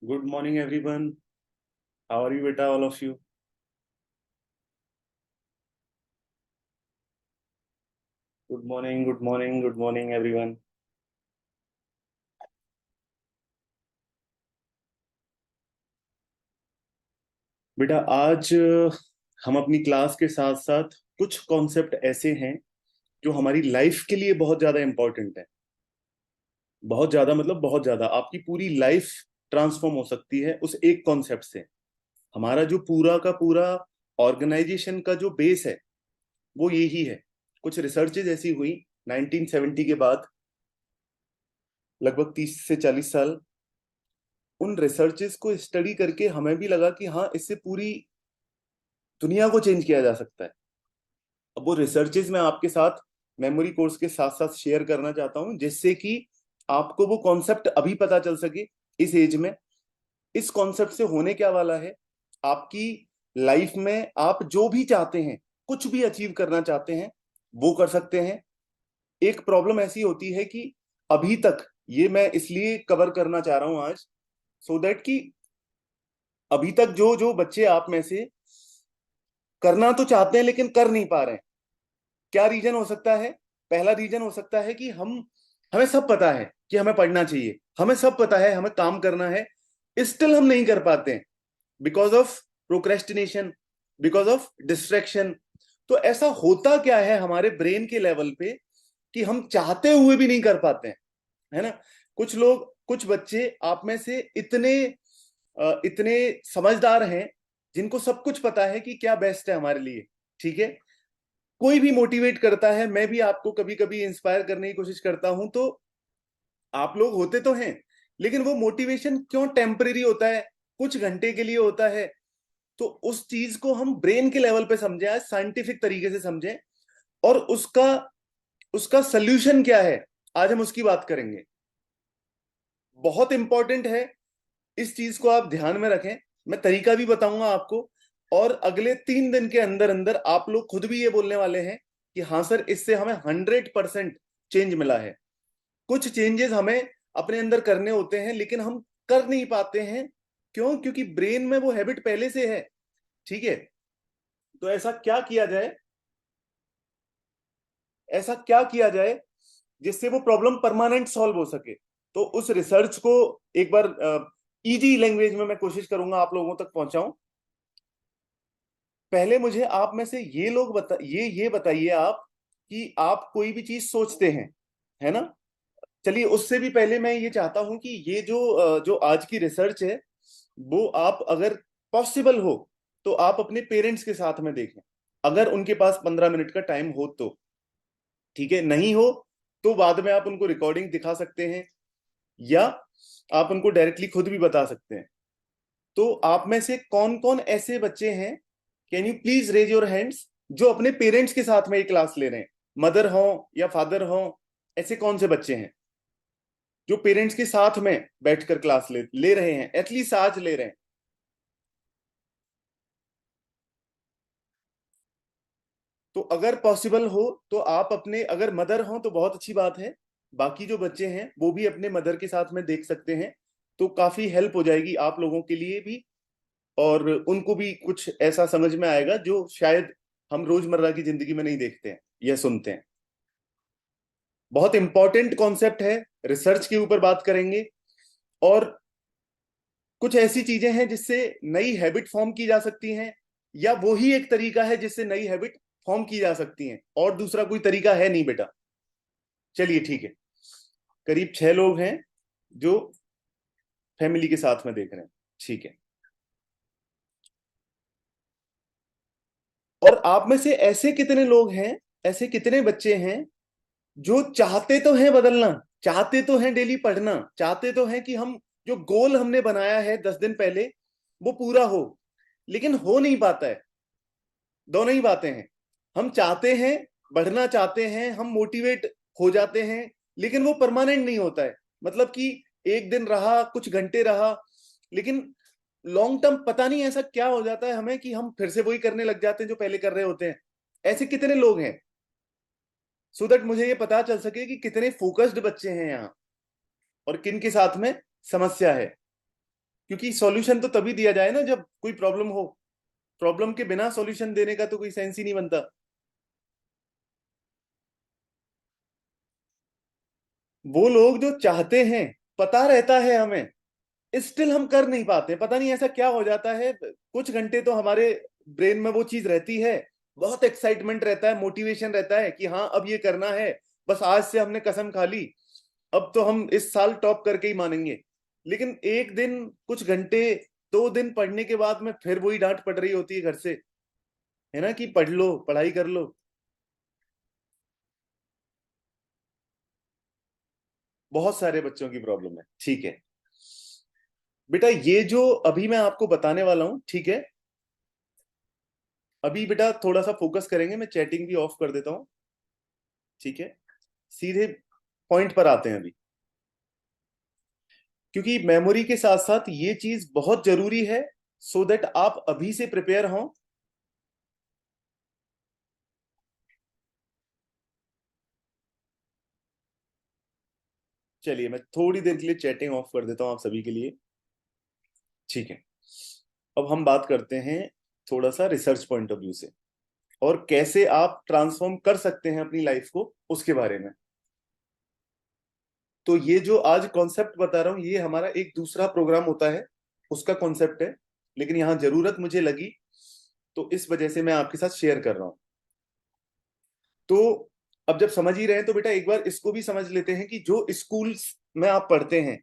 Good morning, everyone. How are you, beta, all of you? Good morning, good morning, good morning, everyone. बेटा आज हम अपनी class के साथ साथ कुछ कॉन्सेप्ट ऐसे हैं जो हमारी लाइफ के लिए बहुत ज्यादा इंपॉर्टेंट है। बहुत ज्यादा मतलब बहुत ज्यादा आपकी पूरी लाइफ ट्रांसफॉर्म हो सकती है उस एक कॉन्सेप्ट से। हमारा जो पूरा का पूरा ऑर्गेनाइजेशन का जो बेस है वो यही है। कुछ रिसर्चेज ऐसी हुई 1970 के बाद, लगभग 30 से 40 साल। उन रिसर्चेस को स्टडी करके हमें भी लगा कि हाँ, इससे पूरी दुनिया को चेंज किया जा सकता है। अब वो रिसर्चेस मैं आपके साथ मेमोरी कोर्स के साथ साथ शेयर करना चाहता हूं, जिससे कि आपको वो कॉन्सेप्ट अभी पता चल सके इस एज में। इस कॉन्सेप्ट से होने क्या वाला है, आपकी लाइफ में आप जो भी चाहते हैं, कुछ भी अचीव करना चाहते हैं, वो कर सकते हैं। एक प्रॉब्लम ऐसी होती है कि अभी तक, ये मैं इसलिए कवर करना चाह रहा हूं आज, सो दैट कि अभी तक जो जो बच्चे आप में से करना तो चाहते हैं लेकिन कर नहीं पा रहे हैं, क्या रीजन हो सकता है? पहला रीजन हो सकता है कि हम हमें सब पता है कि हमें पढ़ना चाहिए, हमें सब पता है हमें काम करना है, स्टिल हम नहीं कर पाते हैं because of procrastination, because of distraction. तो ऐसा होता क्या है हमारे ब्रेन के लेवल पे कि हम चाहते हुए भी नहीं कर पाते हैं, है ना? कुछ लोग, कुछ बच्चे आप में से इतने समझदार हैं जिनको सब कुछ पता है कि क्या बेस्ट है हमारे लिए। ठीक है, कोई भी मोटिवेट करता है, मैं भी आपको कभी कभी इंस्पायर करने की कोशिश करता हूं, तो आप लोग होते तो हैं, लेकिन वो मोटिवेशन क्यों टेम्परेरी होता है, कुछ घंटे के लिए होता है। तो उस चीज को हम ब्रेन के लेवल पे समझें, आज साइंटिफिक तरीके से समझें, और उसका उसका सोल्यूशन क्या है, आज हम उसकी बात करेंगे। बहुत इंपॉर्टेंट है, इस चीज को आप ध्यान में रखें। मैं तरीका भी बताऊंगा आपको, और अगले 3 दिन के अंदर अंदर आप लोग खुद भी ये बोलने वाले हैं कि हाँ सर, इससे हमें 100% चेंज मिला है। कुछ चेंजेस हमें अपने अंदर करने होते हैं लेकिन हम कर नहीं पाते हैं। क्यों? क्योंकि ब्रेन में वो हैबिट पहले से है। ठीक है, तो ऐसा क्या किया जाए, ऐसा क्या किया जाए जिससे वो प्रॉब्लम परमानेंट सॉल्व हो सके। तो उस रिसर्च को एक बार इजी लैंग्वेज में मैं कोशिश करूंगा आप लोगों तक पहुंचाऊं। पहले मुझे आप में से ये लोग ये बताइए आप कि आप कोई भी चीज सोचते हैं, है ना? चलिए, उससे भी पहले मैं ये चाहता हूं कि ये जो आज की रिसर्च है, वो आप अगर पॉसिबल हो तो आप अपने पेरेंट्स के साथ में देखें, अगर उनके पास 15 मिनट का टाइम हो तो। ठीक है, नहीं हो तो बाद में आप उनको रिकॉर्डिंग दिखा सकते हैं, या आप उनको डायरेक्टली खुद भी बता सकते हैं। तो आप में से कौन कौन ऐसे बच्चे हैं, can you please raise your hands, जो अपने पेरेंट्स के साथ में ये क्लास ले रहे हैं, मदर हो या फादर हो? ऐसे कौन से बच्चे हैं जो पेरेंट्स के साथ में बैठकर क्लास ले रहे हैं, एटलीस्ट आज ले रहे हैं? तो अगर पॉसिबल हो तो आप अपने, अगर मदर हो तो बहुत अच्छी बात है, बाकी जो बच्चे हैं वो भी अपने मदर के साथ में देख सकते हैं। तो काफी हेल्प हो जाएगी आप लोगों के लिए भी, और उनको भी कुछ ऐसा समझ में आएगा जो शायद हम रोजमर्रा की जिंदगी में नहीं देखते हैं या सुनते हैं। बहुत इंपॉर्टेंट कॉन्सेप्ट है, रिसर्च के ऊपर बात करेंगे, और कुछ ऐसी चीजें हैं जिससे नई हैबिट फॉर्म की जा सकती हैं, या वो ही एक तरीका है जिससे नई हैबिट फॉर्म की जा सकती हैं, और दूसरा कोई तरीका है नहीं बेटा। चलिए ठीक है, करीब 6 लोग हैं जो फैमिली के साथ में देख रहे हैं। ठीक है, और आप में से ऐसे कितने लोग हैं, ऐसे कितने बच्चे हैं जो चाहते तो हैं बदलना, चाहते तो हैं डेली पढ़ना, चाहते तो हैं कि हम जो गोल हमने बनाया है 10 दिन पहले वो पूरा हो, लेकिन हो नहीं पाता है। दोनों ही बातें हैं, हम चाहते हैं, बढ़ना चाहते हैं, हम मोटिवेट हो जाते हैं, लेकिन वो परमानेंट नहीं होता है। मतलब कि एक दिन रहा, कुछ घंटे रहा, लेकिन लॉन्ग टर्म पता नहीं ऐसा क्या हो जाता है हमें कि हम फिर से वही करने लग जाते हैं जो पहले कर रहे होते हैं। ऐसे कितने लोग हैं, सो दैट मुझे ये पता चल सके कि कितने फोकस्ड बच्चे हैं यहाँ और किन के साथ में समस्या है। क्योंकि सॉल्यूशन तो तभी दिया जाए ना जब कोई प्रॉब्लम हो। प्रॉब्लम के बिना सॉल्यूशन देने का तो कोई सेंस ही नहीं बनता। वो लोग जो चाहते हैं, पता रहता है हमें, स्टिल हम कर नहीं पाते। पता नहीं ऐसा क्या हो जाता है। कुछ घंटे तो हमारे ब्रेन में वो चीज रहती है, बहुत एक्साइटमेंट रहता है, मोटिवेशन रहता है कि हाँ अब ये करना है, बस आज से हमने कसम खा ली, अब तो हम इस साल टॉप करके ही मानेंगे। लेकिन एक दिन, कुछ घंटे, 2 दिन पढ़ने के बाद में फिर वही डांट पड़ रही होती है घर से, है ना, कि पढ़ लो, पढ़ाई कर लो। बहुत सारे बच्चों की प्रॉब्लम है, ठीक है। बेटा ये जो अभी मैं आपको बताने वाला हूं, ठीक है, अभी बेटा थोड़ा सा फोकस करेंगे, मैं चैटिंग भी ऑफ कर देता हूं, ठीक है। सीधे पॉइंट पर आते हैं अभी, क्योंकि मेमोरी के साथ साथ ये चीज बहुत जरूरी है, सो दैट आप अभी से प्रिपेयर हों। चलिए मैं थोड़ी देर के लिए चैटिंग ऑफ कर देता हूं आप सभी के लिए, ठीक है। अब हम बात करते हैं थोड़ा सा रिसर्च पॉइंट ऑफ व्यू से, और कैसे आप ट्रांसफॉर्म कर सकते हैं अपनी लाइफ को, उसके बारे में। तो ये जो आज कॉन्सेप्ट बता रहा हूं, ये हमारा एक दूसरा प्रोग्राम होता है, उसका कॉन्सेप्ट है, लेकिन यहां जरूरत मुझे लगी, तो इस वजह से मैं आपके साथ शेयर कर रहा हूं। तो अब जब समझ ही रहे हैं तो बेटा एक बार इसको भी समझ लेते हैं कि जो स्कूल्स में आप पढ़ते हैं,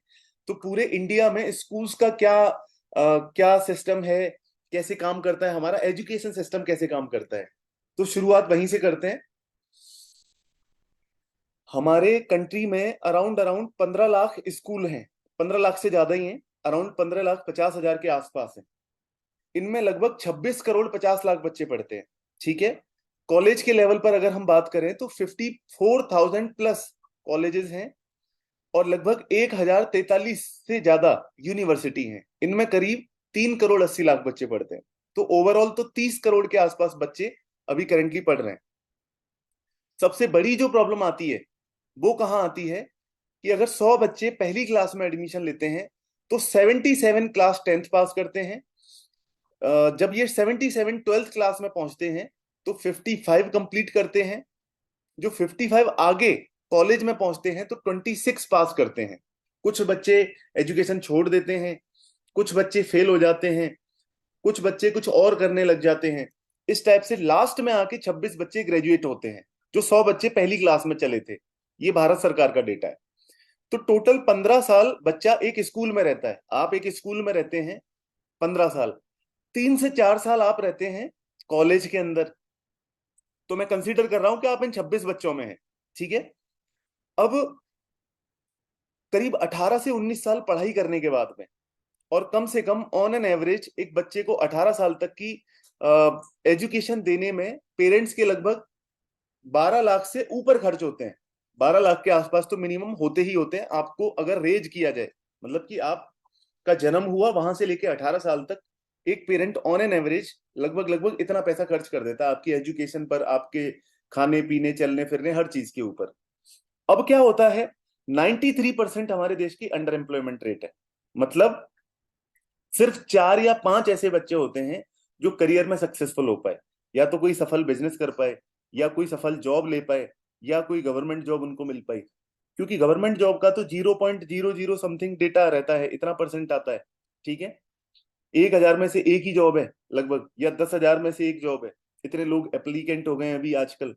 तो पूरे इंडिया में स्कूल्स का क्या सिस्टम है, कैसे काम करता है, हमारा एजुकेशन सिस्टम कैसे काम करता है। तो शुरुआत वहीं से करते हैं। हमारे कंट्री में अराउंड अराउंड 15 लाख स्कूल हैं, 15 लाख से ज्यादा ही हैं, अराउंड 15,50,000 के आसपास है। इनमें लगभग 26 करोड़ 50 लाख बच्चे पढ़ते हैं, ठीक है। कॉलेज के लेवल पर अगर हम बात करें तो 54,000 प्लस कॉलेजेस हैं, और लगभग 1,043 से ज्यादा यूनिवर्सिटी हैं। इनमें करीब 3 करोड़ 80 लाख बच्चे पढ़ते हैं। तो ओवरऑल तो 30 करोड़ के आसपास बच्चे अभी करेंटली पढ़ रहे हैं। सबसे बड़ी जो प्रॉब्लम आती है वो कहाँ आती है, कि अगर 100 बच्चे पहली क्लास में एडमिशन लेते हैं, तो 77 क्लास 10th पास करते हैं। जब ये 77 ट्वेल्थ क्लास में पहुंचते हैं, तो 55 कंप्लीट करते हैं। जो 55 आगे कॉलेज में पहुंचते हैं तो 26 पास करते हैं। कुछ बच्चे एजुकेशन छोड़ देते हैं, कुछ बच्चे फेल हो जाते हैं, कुछ बच्चे कुछ और करने लग जाते हैं। इस टाइप से लास्ट में आके 26 बच्चे ग्रेजुएट होते हैं, जो 100 बच्चे पहली क्लास में चले थे। ये भारत सरकार का डेटा है। तो टोटल 15 साल बच्चा एक स्कूल में रहता है। आप एक स्कूल में रहते हैं 15 साल, 3 से 4 साल आप रहते हैं कॉलेज के अंदर। तो मैं कंसीडर कर रहा हूं कि आप इन 26 बच्चों में हैं, ठीक है। अब करीब 18 से 19 साल पढ़ाई करने के बाद में, और कम से कम ऑन एन एवरेज एक बच्चे को 18 साल तक की एजुकेशन देने में पेरेंट्स के लगभग 12 लाख से ऊपर खर्च होते हैं। 12 लाख के आसपास तो मिनिमम होते ही होते हैं, आपको अगर रेज किया जाए, मतलब कि आपका जन्म हुआ वहां से लेके 18 साल तक, एक पेरेंट ऑन एन एवरेज लगभग लगभग इतना पैसा खर्च कर देता है आपकी एजुकेशन पर, आपके खाने पीने चलने फिरने हर चीज के ऊपर। अब क्या होता है, 93% हमारे देश की अंडर एम्प्लॉयमेंट रेट है। मतलब सिर्फ 4 या 5 ऐसे बच्चे होते हैं जो करियर में सक्सेसफुल हो पाए, या तो कोई सफल बिजनेस कर पाए, या कोई सफल जॉब ले पाए, या कोई गवर्नमेंट जॉब उनको मिल पाई। क्योंकि गवर्नमेंट जॉब का तो 0.00 समथिंग डेटा रहता है, इतना परसेंट आता है, ठीक है। 1,000 में से एक ही जॉब है लगभग, या 10,000 में से एक जॉब है। इतने लोग एप्लीकेंट हो गए हैं अभी आजकल।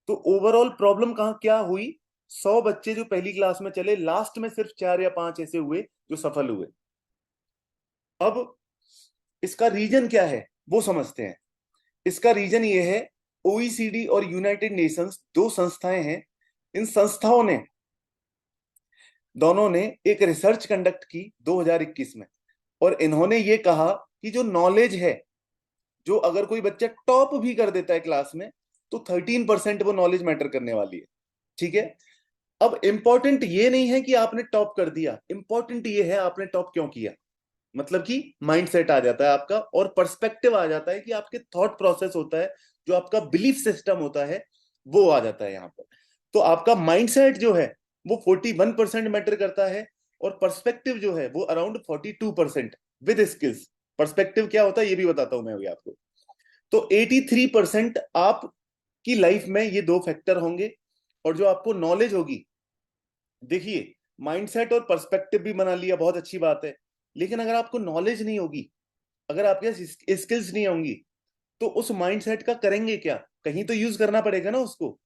तो ओवरऑल प्रॉब्लम कहाँ क्या हुई, 100 बच्चे जो पहली क्लास में चले, लास्ट में सिर्फ 4 या 5 ऐसे हुए जो सफल हुए। अब इसका रीजन क्या है वो समझते हैं। इसका रीजन ये है, ओईसीडी और यूनाइटेड नेशंस, दो संस्थाएं हैं, इन संस्थाओं ने दोनों ने एक रिसर्च कंडक्ट की 2021 में, और इन्होंने ये कहा कि जो नॉलेज है, जो अगर कोई बच्चा टॉप भी कर देता है क्लास में, तो 13% वो नॉलेज मैटर करने वाली है, ठीक है। अब इंपॉर्टेंट ये नहीं है कि आपने टॉप कर दिया, इंपॉर्टेंट ये है आपने टॉप क्यों किया। मतलब कि माइंडसेट आ जाता है आपका, और पर्सपेक्टिव आ जाता है कि आपके थॉट प्रोसेस होता है, जो आपका बिलीफ सिस्टम होता है, वो आ जाता है यहाँ पर। तो आपका माइंडसेट जो है वो 41% मैटर करता है, और पर्सपेक्टिव जो है वो अराउंड 42% विद स्किल्स। पर्सपेक्टिव क्या होता है ये भी बताता हूं मैं अभी आपको। तो 83% आपकी लाइफ में ये दो फैक्टर होंगे। और जो आपको नॉलेज होगी, देखिए माइंडसेट और पर्सपेक्टिव भी बना लिया, बहुत अच्छी बात है, लेकिन अगर आपको नॉलेज नहीं होगी, अगर आपके पास स्किल्स नहीं होंगी, तो उस माइंडसेट का करेंगे क्या? कहीं तो यूज करना पड़ेगा ना उसको।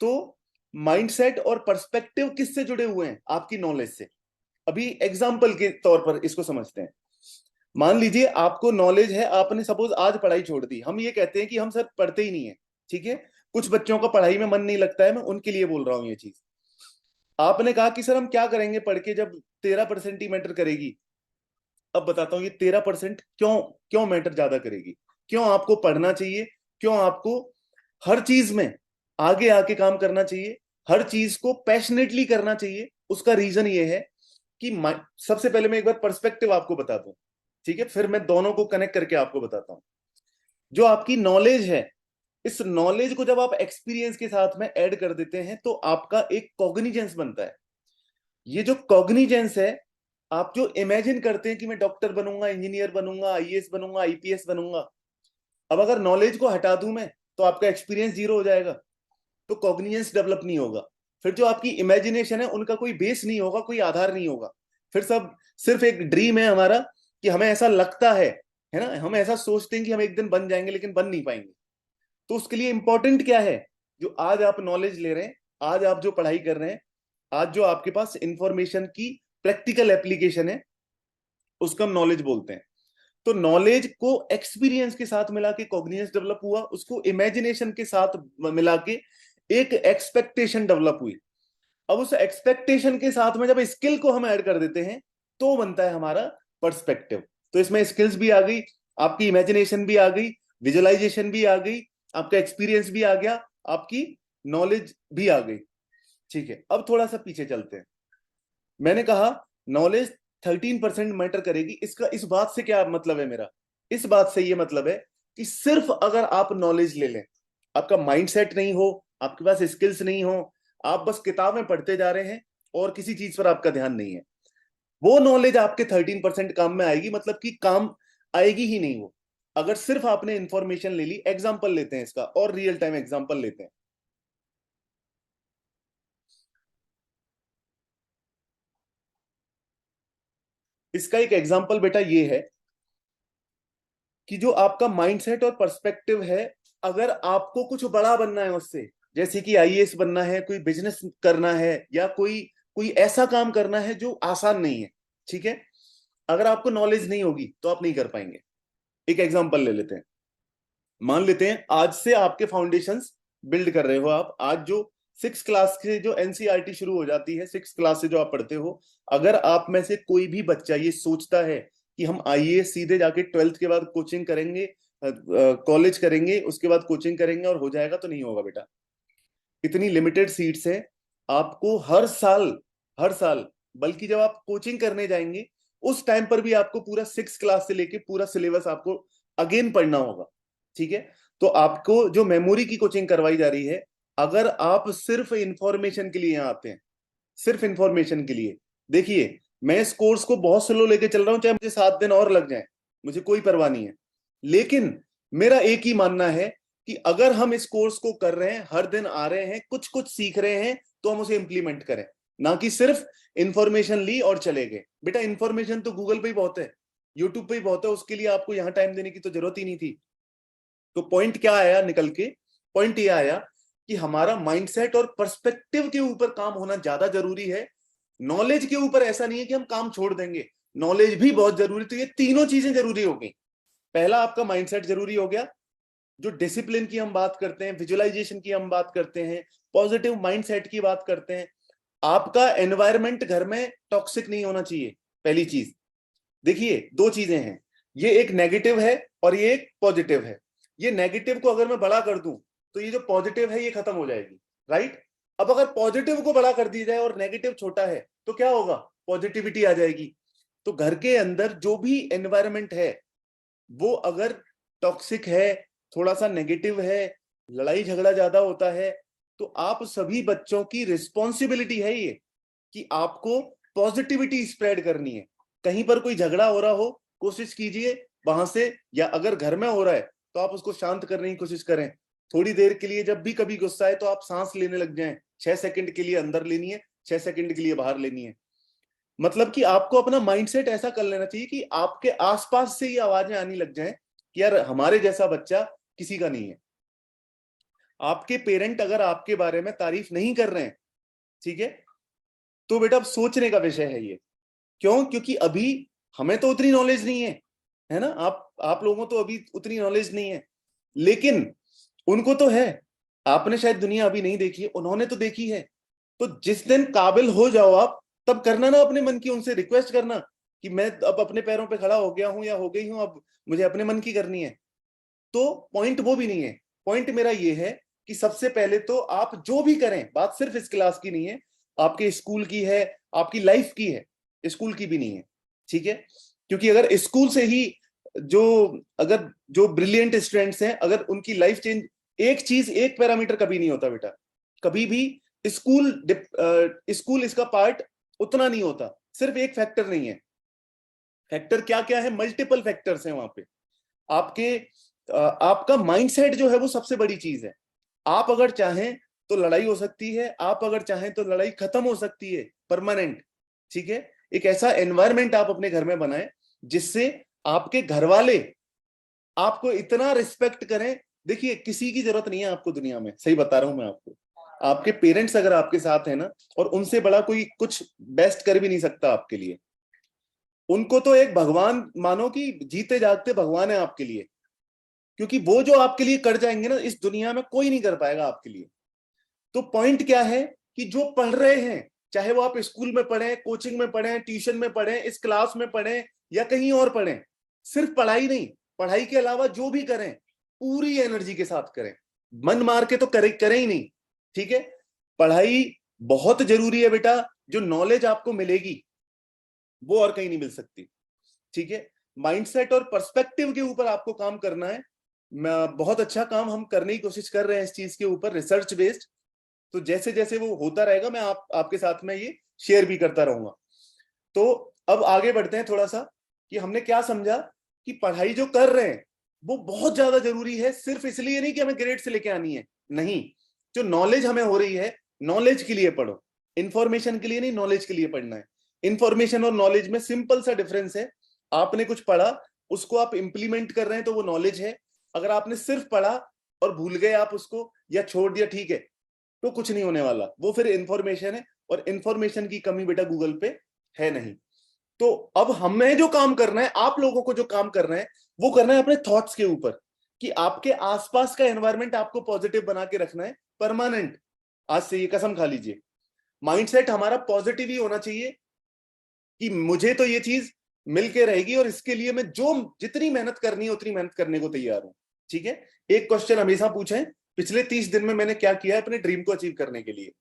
तो माइंडसेट और पर्सपेक्टिव किससे जुड़े हुए हैं? आपकी नॉलेज से। अभी एग्जाम्पल के तौर पर इसको समझते हैं। मान लीजिए आपको नॉलेज है, आपने सपोज आज पढ़ाई छोड़ दी। हम ये कहते हैं कि हम सर पढ़ते ही नहीं है, ठीक है, कुछ बच्चों का पढ़ाई में मन नहीं लगता है, मैं उनके लिए बोल रहा हूं ये चीज। आपने कहा कि सर हम क्या करेंगे पढ़ के जब 13% ही मैटर करेगी। अब बताता हूँ ये 13% क्यों क्यों मैटर ज्यादा करेगी, क्यों आपको पढ़ना चाहिए, क्यों आपको हर चीज में आगे आके काम करना चाहिए, हर चीज को पैशनेटली करना चाहिए। उसका रीजन ये है कि सबसे पहले मैं एक बार पर्सपेक्टिव आपको बता दूं, ठीक है, फिर मैं दोनों को कनेक्ट करके आपको बताता हूं। जो आपकी नॉलेज है, इस नॉलेज को जब आप एक्सपीरियंस के साथ में ऐड कर देते हैं तो आपका एक कॉग्निजेंस बनता है। ये जो कॉग्निजेंस है, आप जो इमेजिन करते हैं कि मैं डॉक्टर बनूंगा, इंजीनियर बनूंगा, आईएएस बनूंगा, आईपीएस बनूंगा, अब अगर नॉलेज को हटा दूं मैं तो आपका एक्सपीरियंस जीरो हो जाएगा, तो कॉग्निजेंस डेवलप नहीं होगा। फिर जो आपकी इमेजिनेशन है उनका कोई बेस नहीं होगा, कोई आधार नहीं होगा। फिर सब सिर्फ एक ड्रीम है हमारा कि हमें ऐसा लगता है ना, हम ऐसा सोचते हैं कि हम एक दिन बन जाएंगे, लेकिन बन नहीं पाएंगे। तो उसके लिए इंपॉर्टेंट क्या है? जो आज आप नॉलेज ले रहे हैं, आज आप जो पढ़ाई कर रहे हैं, आज जो आपके पास इंफॉर्मेशन की प्रैक्टिकल एप्लीकेशन है, उसको हम नॉलेज बोलते हैं। तो नॉलेज को एक्सपीरियंस के साथ मिला के कॉग्निजेंस डेवलप हुआ, उसको इमेजिनेशन के साथ मिला के एक एक्सपेक्टेशन डेवलप हुई। अब उस एक्सपेक्टेशन के साथ में जब स्किल को हम ऐड कर देते हैं तो बनता है हमारा पर्सपेक्टिव। तो इसमें स्किल्स भी आ गई, आपकी इमेजिनेशन भी आ गई, विजुअलाइजेशन भी आ गई, आपका एक्सपीरियंस भी आ गया, आपकी नॉलेज भी आ गई। ठीक है, अब थोड़ा सा पीछे चलते हैं। मैंने कहा नॉलेज 13% मैटर करेगी। इसका इस बात से क्या मतलब है मेरा? इस बात से ये मतलब है कि सिर्फ अगर आप नॉलेज ले लें, आपका माइंडसेट नहीं हो, आपके पास स्किल्स नहीं हो, आप बस किताबें पढ़ते जा रहे हैं और किसी चीज पर आपका ध्यान नहीं है, वो नॉलेज आपके 13% काम में आएगी, मतलब कि काम आएगी ही नहीं वो। अगर सिर्फ आपने इंफॉर्मेशन ले ली। एग्जाम्पल लेते हैं इसका, और रियल टाइम एग्जाम्पल लेते हैं। इसका एक एग्जाम्पल बेटा ये है कि जो आपका माइंडसेट और पर्सपेक्टिव है, अगर आपको कुछ बड़ा बनना है उससे, जैसे कि आईएएस बनना है, कोई बिजनेस करना है, या कोई कोई ऐसा काम करना है जो आसान नहीं है, ठीक है, अगर आपको नॉलेज नहीं होगी तो आप नहीं कर पाएंगे। एक एग्जांपल ले लेते हैं। मान लेते हैं आज से आपके फाउंडेशंस बिल्ड कर रहे हो आप। आज जो 6 क्लास से जो एनसीईआरटी शुरू हो जाती है, 6 क्लास से जो आप पढ़ते हो, अगर आप में से कोई भी बच्चा ये सोचता है कि हम आईएएस सीधे जाके 12th के बाद कोचिंग करेंगे, कॉलेज करेंगे, उसके बाद कोचिंग करेंगे और हो जाएगा, तो नहीं होगा बेटा। इतनी लिमिटेड सीट्स हैं। आपको हर साल बल्कि जब आप कोचिंग करने जाएंगे उस टाइम पर भी आपको पूरा 6 क्लास से लेके पूरा सिलेबस आपको अगेन पढ़ना होगा, ठीक है। तो आपको जो मेमोरी की कोचिंग करवाई जा रही है, अगर आप सिर्फ इंफॉर्मेशन के लिए यहाँ आते हैं, सिर्फ इंफॉर्मेशन के लिए, देखिए मैं इस कोर्स को बहुत स्लो लेके चल रहा हूं, चाहे मुझे 7 दिन और लग जाए, मुझे कोई परवाह नहीं है। लेकिन मेरा एक ही मानना है कि अगर हम इस कोर्स को कर रहे हैं, हर दिन आ रहे हैं, कुछ कुछ सीख रहे हैं, तो हम उसे इंप्लीमेंट करें, ना कि सिर्फ इंफॉर्मेशन ली और चले गए। बेटा इंफॉर्मेशन तो गूगल पे ही बहुत है, यूट्यूब पे ही बहुत है, उसके लिए आपको यहां टाइम देने की तो जरूरत ही नहीं थी। तो पॉइंट क्या आया निकल के? पॉइंट ये आया कि हमारा माइंडसेट और पर्सपेक्टिव के ऊपर काम होना ज्यादा जरूरी है। नॉलेज के ऊपर ऐसा नहीं है कि हम काम छोड़ देंगे, नॉलेज भी बहुत जरूरी। तो ये तीनों चीजें जरूरी हो गई। पहला आपका माइंडसेट जरूरी हो गया, जो डिसिप्लिन की हम बात करते हैं, विजुअलाइजेशन की हम बात करते हैं, पॉजिटिव माइंडसेट की बात करते हैं। आपका एनवायरमेंट घर में टॉक्सिक नहीं होना चाहिए, पहली चीज। देखिए दो चीजें हैं, ये एक नेगेटिव है और ये एक पॉजिटिव है। ये नेगेटिव को अगर मैं बड़ा कर दूं तो ये जो पॉजिटिव है ये खत्म हो जाएगी, राइट। अब अगर पॉजिटिव को बड़ा कर दिया जाए और नेगेटिव छोटा है तो क्या होगा? पॉजिटिविटी आ जाएगी। तो घर के अंदर जो भी एनवायरमेंट है वो अगर टॉक्सिक है, थोड़ा सा नेगेटिव है, लड़ाई झगड़ा ज्यादा होता है, तो आप सभी बच्चों की रिस्पॉन्सिबिलिटी है ये कि आपको पॉजिटिविटी स्प्रेड करनी है। कहीं पर कोई झगड़ा हो रहा हो, कोशिश कीजिए वहां से, या अगर घर में हो रहा है तो आप उसको शांत करने की कोशिश करें। थोड़ी देर के लिए जब भी कभी गुस्सा है तो आप सांस लेने लग जाएं। 6 सेकंड के लिए अंदर लेनी है, 6 सेकंड के लिए बाहर लेनी है। मतलब कि आपको अपना माइंडसेट ऐसा कर लेना चाहिए कि आपके आसपास से ये आवाजें आने लग जाएं कि यार हमारे जैसा बच्चा किसी का नहीं है। आपके पेरेंट अगर आपके बारे में तारीफ नहीं कर रहे हैं, ठीक है, तो बेटा अब सोचने का विषय है ये। क्यों? क्योंकि अभी हमें तो उतनी नॉलेज नहीं है ना, आप लोगों तो अभी उतनी नॉलेज नहीं है, लेकिन उनको तो है। आपने शायद दुनिया अभी नहीं देखी है, उन्होंने तो देखी है। तो जिस दिन काबिल हो जाओ आप, तब करना ना अपने मन की, उनसे रिक्वेस्ट करना कि मैं अब अपने पैरों पे खड़ा हो गया हूं या हो गई हूं, अब मुझे अपने मन की करनी है। तो पॉइंट वो भी नहीं है। पॉइंट मेरा ये है कि सबसे पहले तो आप जो भी करें, बात सिर्फ इस क्लास की नहीं है, आपके स्कूल की है, आपकी लाइफ की है, स्कूल की भी नहीं है, ठीक है। क्योंकि अगर स्कूल से ही अगर जो ब्रिलियंट स्टूडेंट्स हैं, अगर उनकी लाइफ चेंज, एक चीज, एक पैरामीटर कभी नहीं होता बेटा, कभी भी स्कूल इसका पार्ट उतना नहीं होता। सिर्फ एक फैक्टर नहीं है, फैक्टर क्या क्या है, मल्टीपल फैक्टर्स हैं वहां पे। आपका माइंडसेट जो है वो सबसे बड़ी चीज है। आप अगर चाहें तो लड़ाई हो सकती है, आप अगर चाहें तो लड़ाई खत्म हो सकती है परमानेंट, ठीक है। एक ऐसा एनवायरमेंट आप अपने घर में बनाएं जिससे आपके घर वाले आपको इतना रिस्पेक्ट करें। देखिए किसी की जरूरत नहीं है आपको दुनिया में, सही बता रहा हूं मैं आपको। आपके पेरेंट्स अगर आपके साथ है ना, और उनसे बड़ा कोई कुछ बेस्ट कर भी नहीं सकता आपके लिए। उनको तो एक भगवान मानो, कि जीते जागते भगवान है आपके लिए, क्योंकि वो जो आपके लिए कर जाएंगे ना, इस दुनिया में कोई नहीं कर पाएगा आपके लिए। तो पॉइंट क्या है कि जो पढ़ रहे हैं, चाहे वो आप स्कूल में पढ़ें, कोचिंग में पढ़ें, ट्यूशन में पढ़ें, इस क्लास में पढ़ें या कहीं और पढ़ें, सिर्फ पढ़ाई नहीं, पढ़ाई के अलावा जो भी करें पूरी एनर्जी के साथ करें। मन मार के तो करें ही नहीं, ठीक है। पढ़ाई बहुत जरूरी है बेटा। जो नॉलेज आपको मिलेगी वो और कहीं नहीं मिल सकती, ठीक है। माइंडसेट और पर्सपेक्टिव के ऊपर आपको काम करना है। बहुत अच्छा काम हम करने की कोशिश कर रहे हैं इस चीज के ऊपर, रिसर्च बेस्ड। तो जैसे जैसे वो होता रहेगा मैं आपके साथ में ये शेयर भी करता रहूंगा। तो अब आगे बढ़ते हैं थोड़ा सा, कि हमने क्या समझा कि पढ़ाई जो कर रहे हैं वो बहुत ज्यादा जरूरी है। सिर्फ इसलिए नहीं कि हमें ग्रेड से लेके आनी है, नहीं। जो नॉलेज हमें हो रही है, नॉलेज के लिए पढ़ो, इंफॉर्मेशन के लिए नहीं, नॉलेज के लिए पढ़ना है। इंफॉर्मेशन और नॉलेज में सिंपल सा डिफरेंस है। आपने कुछ पढ़ा, उसको आप इंप्लीमेंट कर रहे हैं तो वो नॉलेज है। अगर आपने सिर्फ पढ़ा और भूल गए आप उसको, या छोड़ दिया, ठीक है, तो कुछ नहीं होने वाला, वो फिर इंफॉर्मेशन है। और इंफॉर्मेशन की कमी बेटा गूगल पे है नहीं। तो अब हमें जो काम करना है, आप लोगों को जो काम करना है, वो करना है अपने थॉट्स के ऊपर, कि आपके आसपास का एनवायरनमेंट आपको पॉजिटिव बना के रखना है परमानेंट। आज से ये कसम खा लीजिए, माइंडसेट हमारा पॉजिटिव ही होना चाहिए कि मुझे तो ये चीज मिलके रहेगी और इसके लिए मैं जो जितनी मेहनत करनी है उतनी मेहनत करने को तैयार हूं, ठीक है। एक क्वेश्चन हमेशा पूछें, पिछले 30 दिन में मैंने क्या किया है अपने ड्रीम को अचीव करने के लिए।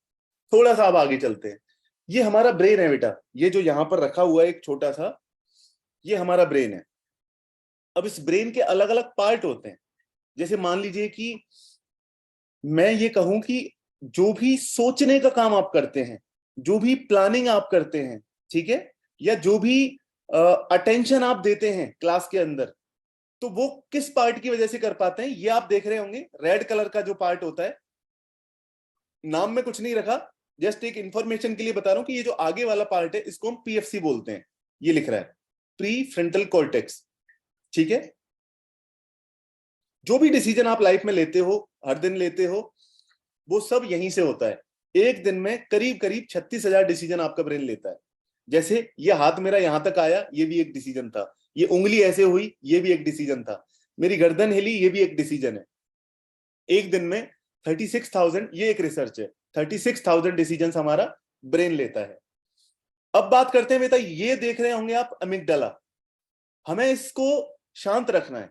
थोड़ा सा अब आगे चलते हैं। ये हमारा ब्रेन है बेटा, ये जो यहां पर रखा हुआ है एक छोटा सा, ये हमारा ब्रेन है। अब इस ब्रेन के अलग अलग पार्ट होते हैं। जैसे मान लीजिए कि मैं ये कहूं कि जो भी सोचने का काम आप करते हैं, जो भी प्लानिंग आप करते हैं, ठीक है, या जो भी अटेंशन आप देते हैं क्लास के अंदर, तो वो किस पार्ट की वजह से कर पाते हैं, ये आप देख रहे होंगे। रेड कलर का जो पार्ट होता है, नाम में कुछ नहीं रखा, जस्ट एक इंफॉर्मेशन के लिए बता रहा हूं कि ये जो आगे वाला पार्ट है इसको हम पीएफसी बोलते हैं। ये लिख रहा है प्री फ्रंटल कॉर्टेक्स, ठीक है। जो भी डिसीजन आप लाइफ में लेते हो, हर दिन लेते हो, वो सब यहीं से होता है। एक दिन में करीब करीब 36,000 डिसीजन आपका ब्रेन लेता है। जैसे ये हाथ मेरा यहां तक आया, ये भी एक डिसीजन था। ये उंगली ऐसे हुई, ये भी एक डिसीजन था। मेरी गर्दन हिली, ये भी एक डिसीजन है। एक दिन में 36,000, ये एक रिसर्च है, 36,000 डिसीजन हमारा ब्रेन लेता है। अब बात करते हैं बेटा, ये देख रहे होंगे आप अमिगडाला, हमें इसको शांत रखना है।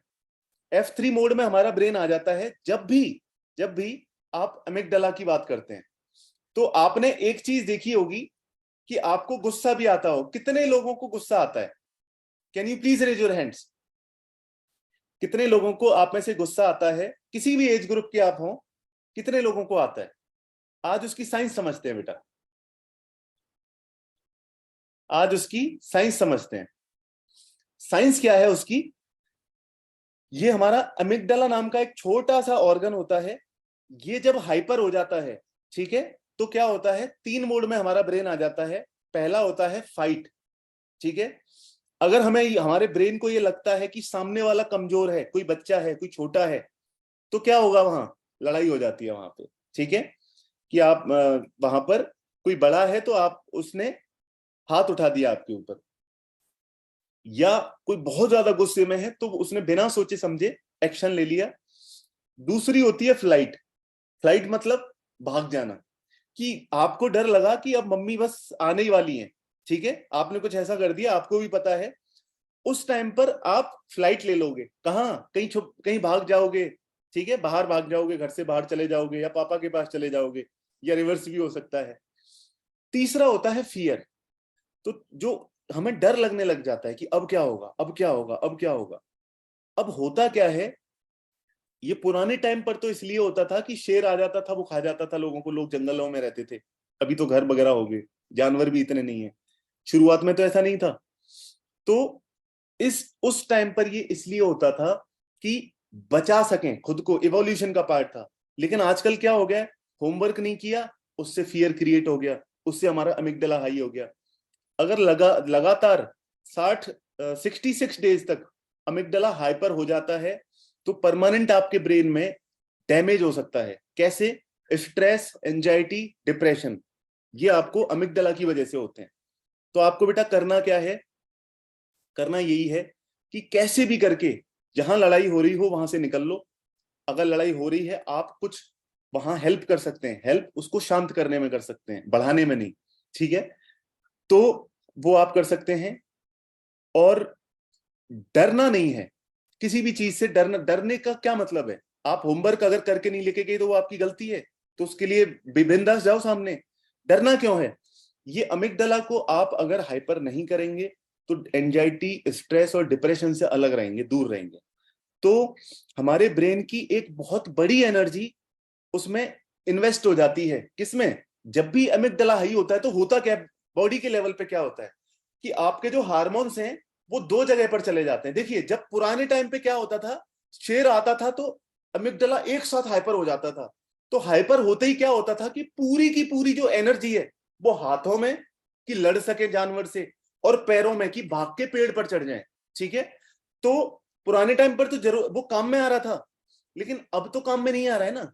F3 मोड में हमारा ब्रेन आ जाता है जब भी आप अमिगडाला की बात करते हैं। तो आपने एक चीज देखी होगी कि आपको गुस्सा भी आता हो। कितने लोगों को गुस्सा आता है? Can you please raise your hands. कितने लोगों को आप में से गुस्सा आता है? किसी भी एज ग्रुप के आप हो, कितने लोगों को आता है? आज उसकी साइंस समझते हैं बेटा। आज उसकी साइंस समझते हैं। साइंस क्या है उसकी? ये हमारा अमिगडाला नाम का एक छोटा सा ऑर्गन होता है। ये जब हाइपर हो जाता है, ठीक है, तो क्या होता है, 3 मोड में हमारा ब्रेन आ जाता है। पहला होता है फाइट, ठीक है। अगर हमें हमारे ब्रेन को ये लगता है कि सामने वाला कमजोर है, कोई बच्चा है, कोई छोटा है, तो क्या होगा, वहां लड़ाई हो जाती है वहां पे, ठीक है। कि आप वहां पर कोई बड़ा है तो आप उसने हाथ उठा दिया आपके ऊपर, या कोई बहुत ज्यादा गुस्से में है तो उसने बिना सोचे समझे एक्शन ले लिया। दूसरी होती है फ्लाइट। फ्लाइट मतलब भाग जाना, कि आपको डर लगा कि अब मम्मी बस आने ही वाली हैं, ठीक है, आपने कुछ ऐसा कर दिया, आपको भी पता है। उस टाइम पर आप फ्लाइट ले लोगे, कहाँ, कहीं छुप, कहीं भाग जाओगे, ठीक है, बाहर भाग जाओगे, घर से बाहर चले जाओगे, या पापा के पास चले जाओगे, या रिवर्स भी हो सकता है। तीसरा होता है फियर। तो जो हमें डर लगने लग जाता है कि अब क्या होगा, अब क्या होगा, अब क्या होगा। अब होता क्या है, ये पुराने टाइम पर तो इसलिए होता था कि शेर आ जाता था, वो खा जाता था लोगों को, लोग जंगलों में रहते थे। अभी तो घर वगैरह हो गए, जानवर भी इतने नहीं है। शुरुआत में तो ऐसा नहीं था। तो इस उस टाइम पर ये इसलिए होता था कि बचा सकें खुद को, इवोल्यूशन का पार्ट था। लेकिन आजकल क्या हो गया, होमवर्क नहीं किया, उससे फियर क्रिएट हो गया, उससे हमारा अमिगडाला हाई हो गया। अगर लगातार 66 डेज तक अमिगडाला हाइपर हो जाता है, तो परमानेंट आपके ब्रेन में डैमेज हो सकता है। कैसे? स्ट्रेस, एंजाइटी, डिप्रेशन, ये आपको अमिगडाला की वजह से होते हैं। तो आपको बेटा करना क्या है? करना यही है कि कैसे भी करके जहां लड़ाई हो रही हो वहां से निकल लो। अगर लड़ाई हो रही है, आप कुछ वहां हेल्प कर सकते हैं, हेल्प उसको शांत करने में कर सकते हैं, बढ़ाने में नहीं, ठीक है। तो वो आप कर सकते हैं। और डरना नहीं है किसी भी चीज से। डरना, डरने का क्या मतलब है? आप होमवर्क अगर करके नहीं लेके गए तो वो आपकी गलती है, तो उसके लिए बिंदास जाओ सामने। डरना क्यों है? ये अमिगडाला को आप अगर हाइपर नहीं करेंगे तो एंजाइटी, स्ट्रेस और डिप्रेशन से अलग रहेंगे, दूर रहेंगे। तो हमारे ब्रेन की एक बहुत बड़ी एनर्जी उसमें इन्वेस्ट हो जाती है। किसमें? जब भी अमिगडाला हाई होता है तो होता क्या, बॉडी के लेवल पे क्या होता है कि आपके जो हार्मोन्स हैं वो 2 जगह पर चले जाते हैं। देखिए, जब पुराने टाइम पे क्या होता था, शेर आता था तो अमिगडाला एक साथ हाइपर हो जाता था। तो हाइपर होते ही क्या होता था कि पूरी की पूरी जो एनर्जी है वो हाथों में कि लड़ सके जानवर से, और पैरों में कि भाग के पेड़ पर चढ़ जाए, ठीक है। तो पुराने टाइम पर तो जरूर वो काम में आ रहा था, लेकिन अब तो काम में नहीं आ रहा है ना।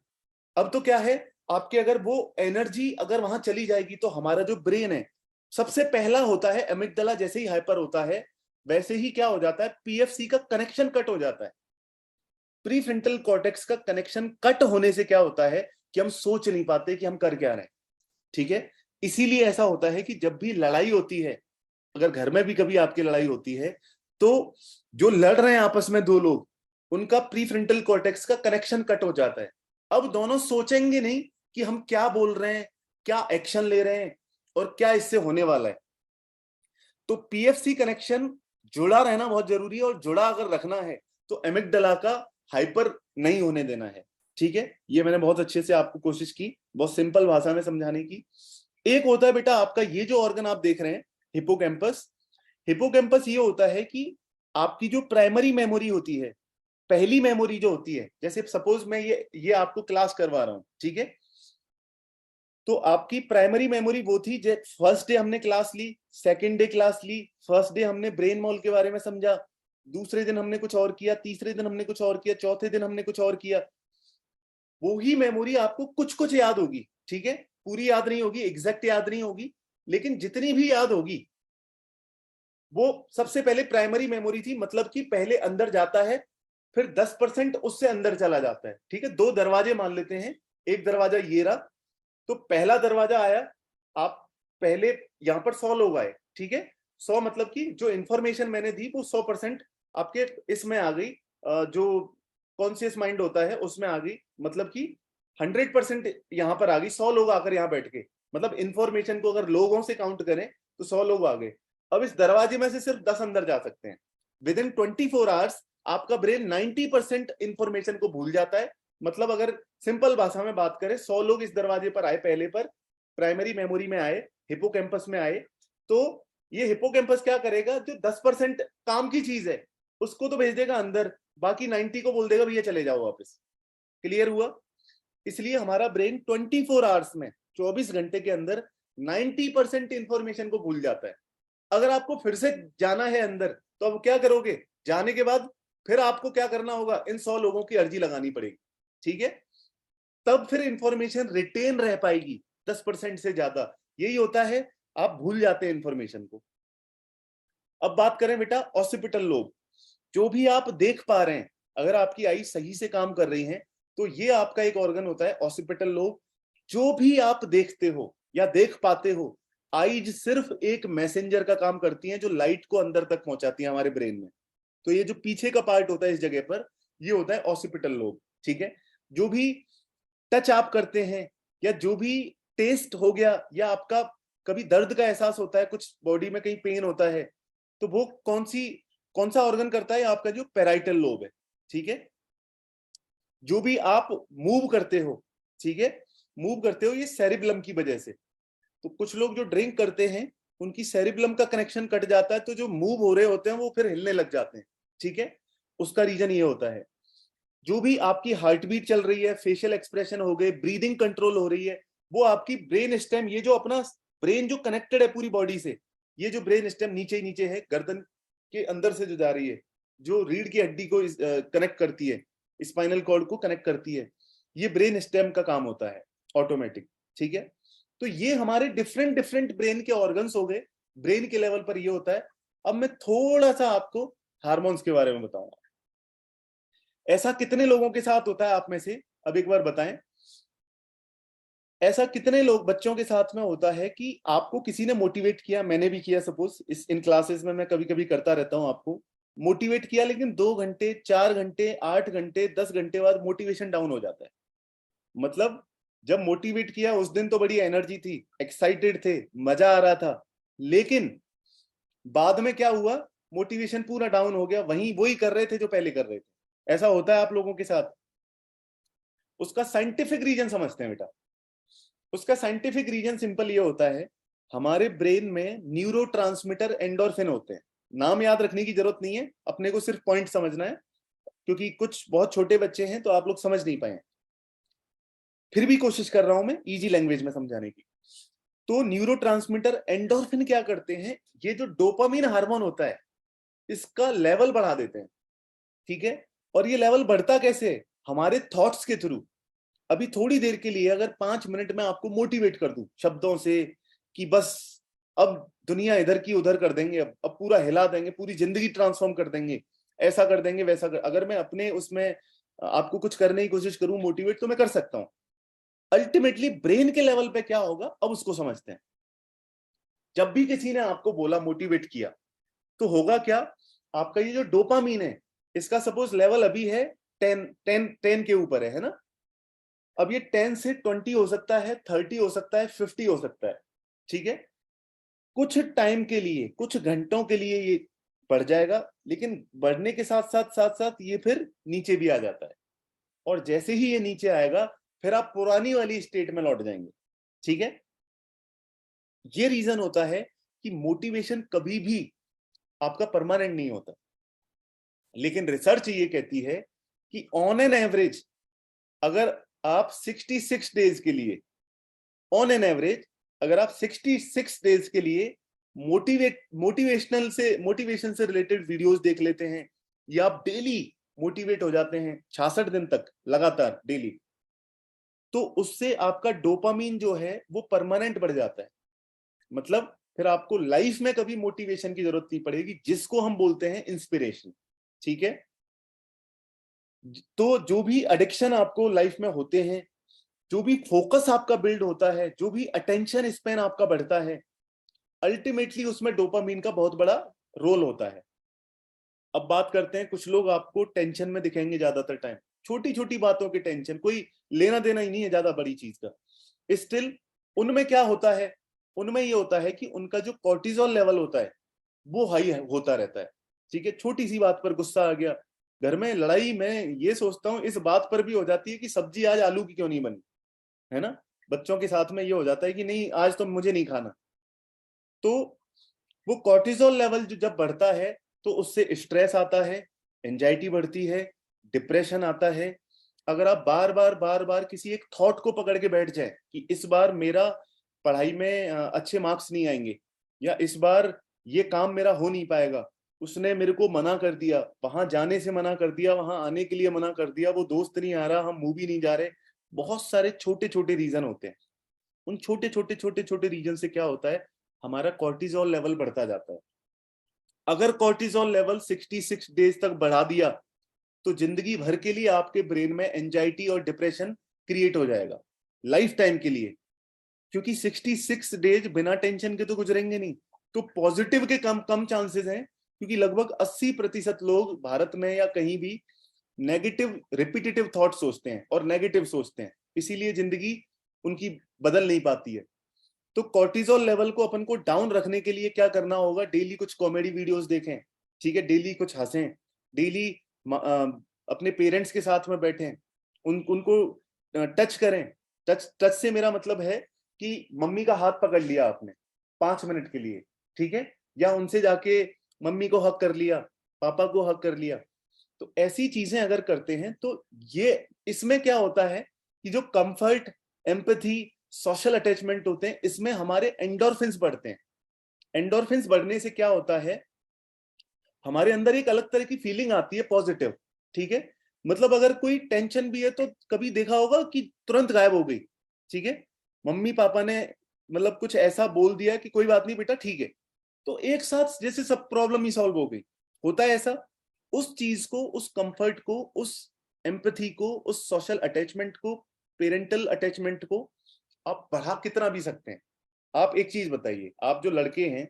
अब तो क्या है, आपके अगर वो एनर्जी अगर वहां चली जाएगी तो हमारा जो ब्रेन है, सबसे पहला होता है अमिगडाला, जैसे ही हाइपर होता है वैसे ही क्या हो जाता है, पीएफसी का कनेक्शन कट हो जाता है। प्री फ्रंटल कॉर्टेक्स का कनेक्शन कट होने से क्या होता है कि हम सोच नहीं पाते कि हम कर क्या रहे हैं, ठीक है। इसीलिए ऐसा होता है कि जब भी लड़ाई होती है, अगर घर में भी कभी आपकी लड़ाई होती है, तो जो लड़ रहे हैं आपस में 2 लोग, उनका प्री फ्रंटल कॉर्टेक्स का कनेक्शन कट हो जाता है। अब दोनों सोचेंगे नहीं कि हम क्या बोल रहे हैं, क्या एक्शन ले रहे हैं, और क्या इससे होने वाला है। तो पीएफसी कनेक्शन जुड़ा रहना बहुत जरूरी है, और जुड़ा अगर रखना है तो एमिगडाला का हाइपर नहीं होने देना है, ठीक है। ये मैंने बहुत अच्छे से आपको कोशिश की बहुत सिंपल भाषा में समझाने की। एक होता है बेटा आपका ये जो ऑर्गन आप देख रहे हैं, हिपोकैम्पस। हिपोकैम्पस ये होता है कि आपकी जो प्राइमरी मेमोरी होती है, पहली मेमोरी जो होती है, जैसे सपोज मैं ये आपको क्लास करवा रहा हूं, ठीक है। तो आपकी प्राइमरी मेमोरी वो थी, जब फर्स्ट डे हमने क्लास ली, सेकंड डे क्लास ली, फर्स्ट डे हमने ब्रेन मॉल के बारे में समझा, दूसरे दिन हमने कुछ और किया, तीसरे दिन हमने कुछ और किया, चौथे दिन हमने कुछ और किया। वो ही मेमोरी आपको कुछ कुछ याद होगी, ठीक है, पूरी याद नहीं होगी, एग्जैक्ट याद नहीं होगी, लेकिन जितनी भी याद होगी वो सबसे पहले प्राइमरी मेमोरी थी। मतलब कि पहले अंदर जाता है, फिर 10% उससे अंदर चला जाता है, ठीक है। 2 दरवाजे मान लेते हैं, एक दरवाजा ये रहा, तो पहला दरवाजा आया, आप पहले यहां पर 100 लोग आए, ठीक है। 100 मतलब कि जो इंफॉर्मेशन मैंने दी वो 100% आपके इसमें आ गई, जो कॉन्शियस माइंड होता है उसमें आ गई। मतलब कि 100% यहां पर आ गई, 100 लोग आकर यहां बैठ के, मतलब इंफॉर्मेशन को अगर लोगों से काउंट करें तो 100 लोग आ गए। अब इस दरवाजे में से सिर्फ 10 अंदर जा सकते हैं। विद इन 24 आवर्स आपका ब्रेन 90% इंफॉर्मेशन को भूल जाता है। मतलब अगर सिंपल भाषा में बात करें, 100 लोग इस दरवाजे पर आए, पहले पर प्राइमरी मेमोरी में आए, हिपोकैम्पस में आए, तो ये हिपोकैम्पस क्या करेगा, जो 10% काम की चीज है उसको तो भेज देगा अंदर, बाकी 90 को बोल देगा भैया चले जाओ वापस। क्लियर हुआ? इसलिए हमारा ब्रेन 24 आवर्स में, 24 घंटे के अंदर 90% इंफॉर्मेशन को भूल जाता है। अगर आपको फिर से जाना है अंदर तो अब क्या करोगे, जाने के बाद फिर आपको क्या करना होगा, इन 100 लोगों की अर्जी लगानी पड़ेगी, ठीक है, तब फिर इंफॉर्मेशन रिटेन रह पाएगी 10% से ज्यादा। यही होता है, आप भूल जाते हैं इंफॉर्मेशन को। अब बात करें बेटा ऑसिपिटल लोब, जो भी आप देख पा रहे हैं, अगर आपकी आई सही से काम कर रही है तो ये आपका एक ऑर्गन होता है ऑसिपिटल लोब। जो भी आप देखते हो या देख पाते हो, आईज सिर्फ एक मैसेंजर का काम करती हैं जो लाइट को अंदर तक पहुंचाती है हमारे ब्रेन में। तो ये जो पीछे का पार्ट होता है इस जगह पर, ये होता है ऑसिपिटल लोब, ठीक है। जो भी टच आप करते हैं या जो भी टेस्ट हो गया या आपका कभी दर्द का एहसास होता है, कुछ बॉडी में कहीं पेन होता है, तो वो कौन सा ऑर्गन करता है, आपका जो पैराइटल लोब है, ठीक है। जो भी आप मूव करते हो, ठीक है, मूव करते हो ये सेरिबलम की वजह से। तो कुछ लोग जो ड्रिंक करते हैं उनकी सेरिबलम का कनेक्शन कट जाता है, तो जो मूव हो रहे होते हैं वो फिर हिलने लग जाते हैं, ठीक है। उसका रीजन ये होता है। जो भी आपकी हार्ट बीट चल रही है, फेशियल एक्सप्रेशन हो गए, ब्रीदिंग कंट्रोल हो रही है, वो आपकी ब्रेन स्टेम, ये जो अपना ब्रेन जो कनेक्टेड है पूरी बॉडी से, ये जो ब्रेन स्टेम नीचे ही नीचे है, गर्दन के अंदर से जो जा रही है, जो रीढ़ की हड्डी को कनेक्ट करती है, स्पाइनल कॉर्ड को कनेक्ट करती है, ये ब्रेन स्टेम का काम होता है ऑटोमेटिक, ठीक है। तो ये हमारे डिफरेंट डिफरेंट ब्रेन के ऑर्गन्स हो गए, ब्रेन के लेवल पर ये होता है। अब मैं थोड़ा सा आपको हार्मोन्स के बारे में बताऊंगा। ऐसा कितने लोगों के साथ होता है आप में से, अब एक बार बताएं, ऐसा कितने लोग बच्चों के साथ में होता है कि आपको किसी ने मोटिवेट किया, मैंने भी किया, सपोज इन क्लासेस में मैं कभी कभी करता रहता हूं, आपको मोटिवेट किया, लेकिन 2 घंटे, 4 घंटे, 8 घंटे, 10 घंटे बाद मोटिवेशन डाउन हो जाता है। मतलब जब मोटिवेट किया उस दिन तो बड़ी एनर्जी थी, एक्साइटेड थे, मजा आ रहा था, लेकिन बाद में क्या हुआ, मोटिवेशन पूरा डाउन हो गया, वही वही कर रहे थे जो पहले कर रहे थे। ऐसा होता है आप लोगों के साथ। उसका साइंटिफिक रीजन समझते हैं बेटा। उसका साइंटिफिक रीजन सिंपल ये होता है, हमारे ब्रेन में न्यूरोट्रांसमीटर एंडोर्फिन होते हैं। नाम याद रखने की जरूरत नहीं है, अपने को सिर्फ पॉइंट समझना है, क्योंकि कुछ बहुत छोटे बच्चे हैं तो आप लोग समझ नहीं पाए, फिर भी कोशिश कर रहा हूं मैं इजी लैंग्वेज में समझाने की। तो न्यूरोट्रांसमीटर एंडोर्फिन क्या करते हैं, ये जो डोपामिन हार्मोन होता है इसका लेवल बढ़ा देते हैं, ठीक है। और ये लेवल बढ़ता कैसे, हमारे थॉट्स के थ्रू। अभी थोड़ी देर के लिए अगर 5 मिनट में आपको मोटिवेट कर दूं शब्दों से कि बस अब दुनिया इधर की उधर कर देंगे, अब पूरा हिला देंगे, पूरी जिंदगी ट्रांसफॉर्म कर देंगे, ऐसा कर देंगे, वैसा कर, अगर मैं अपने उसमें आपको कुछ करने की कोशिश करूं मोटिवेट, तो मैं कर सकता हूं। अल्टीमेटली ब्रेन के लेवल पे क्या होगा, अब उसको समझते हैं। जब भी किसी ने आपको बोला, मोटिवेट किया, तो होगा क्या, आपका ये जो डोपामीन है इसका सपोज लेवल अभी है 10 के ऊपर है ना। अब ये 10 से 20 हो सकता है, 30 हो सकता है, 50 हो सकता है, ठीक है। कुछ टाइम के लिए, कुछ घंटों के लिए ये बढ़ जाएगा, लेकिन बढ़ने के साथ साथ ये फिर नीचे भी आ जाता है। और जैसे ही ये नीचे आएगा फिर आप पुरानी वाली स्टेट में लौट जाएंगे, ठीक है। ये रीजन होता है कि मोटिवेशन कभी भी आपका परमानेंट नहीं होता। लेकिन रिसर्च ये कहती है कि ऑन एन एवरेज अगर आप 66 डेज के लिए, ऑन एन एवरेज अगर आप 66 डेज के लिए मोटिवेशन से रिलेटेड वीडियोस देख लेते हैं, या आप डेली मोटिवेट हो जाते हैं 66 दिन तक लगातार डेली, तो उससे आपका डोपामीन जो है वो परमानेंट बढ़ जाता है। मतलब फिर आपको लाइफ में कभी मोटिवेशन की जरूरत नहीं पड़ेगी, जिसको हम बोलते हैं इंस्पिरेशन, ठीक है। तो जो भी एडिक्शन आपको लाइफ में होते हैं, जो भी फोकस आपका बिल्ड होता है, जो भी अटेंशन स्पैन आपका बढ़ता है, अल्टीमेटली उसमें डोपामीन का बहुत बड़ा रोल होता है। अब बात करते हैं, कुछ लोग आपको टेंशन में दिखेंगे ज्यादातर टाइम, छोटी छोटी बातों की टेंशन, कोई लेना देना ही नहीं है ज्यादा बड़ी चीज का। स्टिल उनमें क्या होता है, उनमें ये होता है कि उनका जो कोर्टिजोल लेवल होता है वो हाई होता रहता है, ठीक है। छोटी सी बात पर गुस्सा आ गया, घर में लड़ाई, मैं ये सोचता हूँ इस बात पर भी हो जाती है कि सब्जी आज आलू की क्यों नहीं बनी, है ना। बच्चों के साथ में ये हो जाता है कि नहीं आज तो मुझे नहीं खाना। तो वो कॉर्टिसोल लेवल जो जब बढ़ता है तो उससे स्ट्रेस आता है, एंजाइटी बढ़ती है, डिप्रेशन आता है। अगर आप बार बार किसी एक थॉट को पकड़ के बैठ जाए कि इस बार मेरा पढ़ाई में अच्छे मार्क्स नहीं आएंगे, या इस बार ये काम मेरा हो नहीं पाएगा, उसने मेरे को मना कर दिया, वहां जाने से मना कर दिया, वहां आने के लिए मना कर दिया, वो दोस्त नहीं आ रहा, हम मूवी नहीं जा रहे, बहुत सारे छोटे छोटे रीजन होते हैं। उन छोटे छोटे रीजन से क्या होता है, हमारा कॉर्टिसोल लेवल बढ़ता जाता है। अगर कॉर्टिसोल लेवल 66 डेज तक बढ़ा दिया तो जिंदगी भर के लिए आपके ब्रेन में एंजाइटी और डिप्रेशन क्रिएट हो जाएगा, लाइफ टाइम के लिए। क्योंकि 66 डेज बिना टेंशन के तो गुजरेंगे नहीं, तो पॉजिटिव के कम कम चांसेस हैं, क्योंकि लगभग 80% लोग भारत में या कहीं भी नेगेटिव रिपीटेटिव थॉट सोचते हैं और नेगेटिव सोचते हैं, इसीलिए जिंदगी उनकी बदल नहीं पाती है। तो कॉर्टिसोल लेवल को अपन को डाउन रखने के लिए क्या करना होगा, डेली कुछ कॉमेडी वीडियोस देखें, ठीक है, डेली कुछ हंसें, डेली अपने पेरेंट्स के साथ में बैठें, उनको टच करें। टच से मेरा मतलब है कि मम्मी का हाथ पकड़ लिया आपने 5 मिनट के लिए, ठीक है, या उनसे जाके मम्मी को हक कर लिया, पापा को हक कर लिया। तो ऐसी चीजें अगर करते हैं तो ये इसमें क्या होता है कि जो कंफर्ट, एम्पैथी, सोशल अटैचमेंट होते हैं, इसमें हमारे एंडोर्फिन्स बढ़ते हैं। एंडोर्फिन्स बढ़ने से क्या होता है, हमारे अंदर एक अलग तरह की फीलिंग आती है, पॉजिटिव, ठीक है। मतलब अगर कोई टेंशन भी है तो कभी देखा होगा कि तुरंत गायब हो गई, ठीक है, मम्मी पापा ने मतलब कुछ ऐसा बोल दिया कि कोई बात नहीं बेटा, ठीक है, तो एक साथ जैसे सब प्रॉब्लम ही सॉल्व हो गई। होता है ऐसा। उस चीज को, उस कंफर्ट को, उस एम्पैथी को, उस सोशल अटैचमेंट को, पेरेंटल अटैचमेंट को आप बढ़ा कितना भी सकते हैं। आप एक चीज बताइए, आप जो लड़के हैं,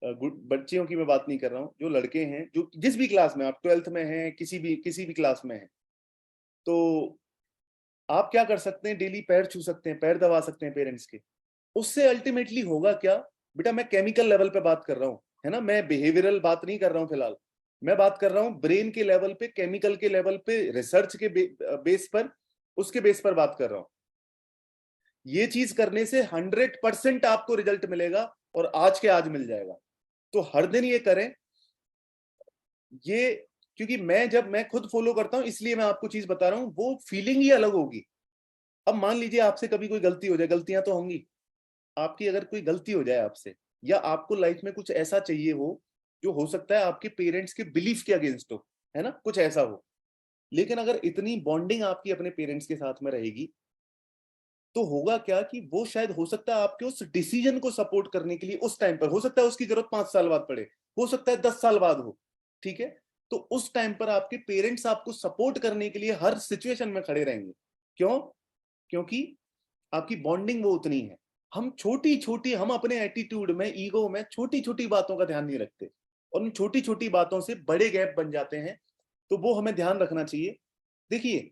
बच्चियों की मैं बात नहीं कर रहा हूं, जो लड़के हैं, जो जिस भी क्लास में, आप 12th में हैं, किसी भी क्लास में हैं, तो आप क्या कर सकते हैं, डेली पैर छू सकते हैं, पैर दबा सकते हैं पेरेंट्स के। उससे अल्टीमेटली होगा क्या बेटा, मैं केमिकल लेवल पे बात कर रहा हूँ, है ना, मैं बिहेवियरल बात नहीं कर रहा हूँ फिलहाल, मैं बात कर रहा हूँ ब्रेन के लेवल पे, केमिकल के लेवल पे, रिसर्च के बेस पर, उसके बेस पर बात कर रहा हूँ। ये चीज करने से 100% आपको रिजल्ट मिलेगा, और आज के आज मिल जाएगा। तो हर दिन ये करें ये, क्योंकि जब मैं खुद फॉलो करता हूं इसलिए मैं आपको चीज बता रहा हूं, वो फीलिंग ही अलग होगी। अब मान लीजिए आपसे कभी कोई गलती हो जाए, गलतियां तो होंगी आपकी, अगर कोई गलती हो जाए आपसे, या आपको लाइफ में कुछ ऐसा चाहिए हो जो हो सकता है आपके पेरेंट्स के बिलीफ के अगेंस्ट हो, है ना, कुछ ऐसा हो, लेकिन अगर इतनी बॉन्डिंग आपकी अपने पेरेंट्स के साथ में रहेगी तो होगा क्या कि वो शायद हो सकता है आपके उस डिसीजन को सपोर्ट करने के लिए उस टाइम पर, हो सकता है उसकी जरूरत 5 साल बाद पड़े, हो सकता है 10 साल बाद हो, ठीक है, तो उस टाइम पर आपके पेरेंट्स आपको सपोर्ट करने के लिए हर सिचुएशन में खड़े रहेंगे। क्यों? क्योंकि आपकी बॉन्डिंग वो उतनी है। हम अपने एटीट्यूड में, ईगो में छोटी छोटी बातों का ध्यान नहीं रखते, और उन छोटी छोटी बातों से बड़े गैप बन जाते हैं। तो वो हमें ध्यान रखना चाहिए। देखिए,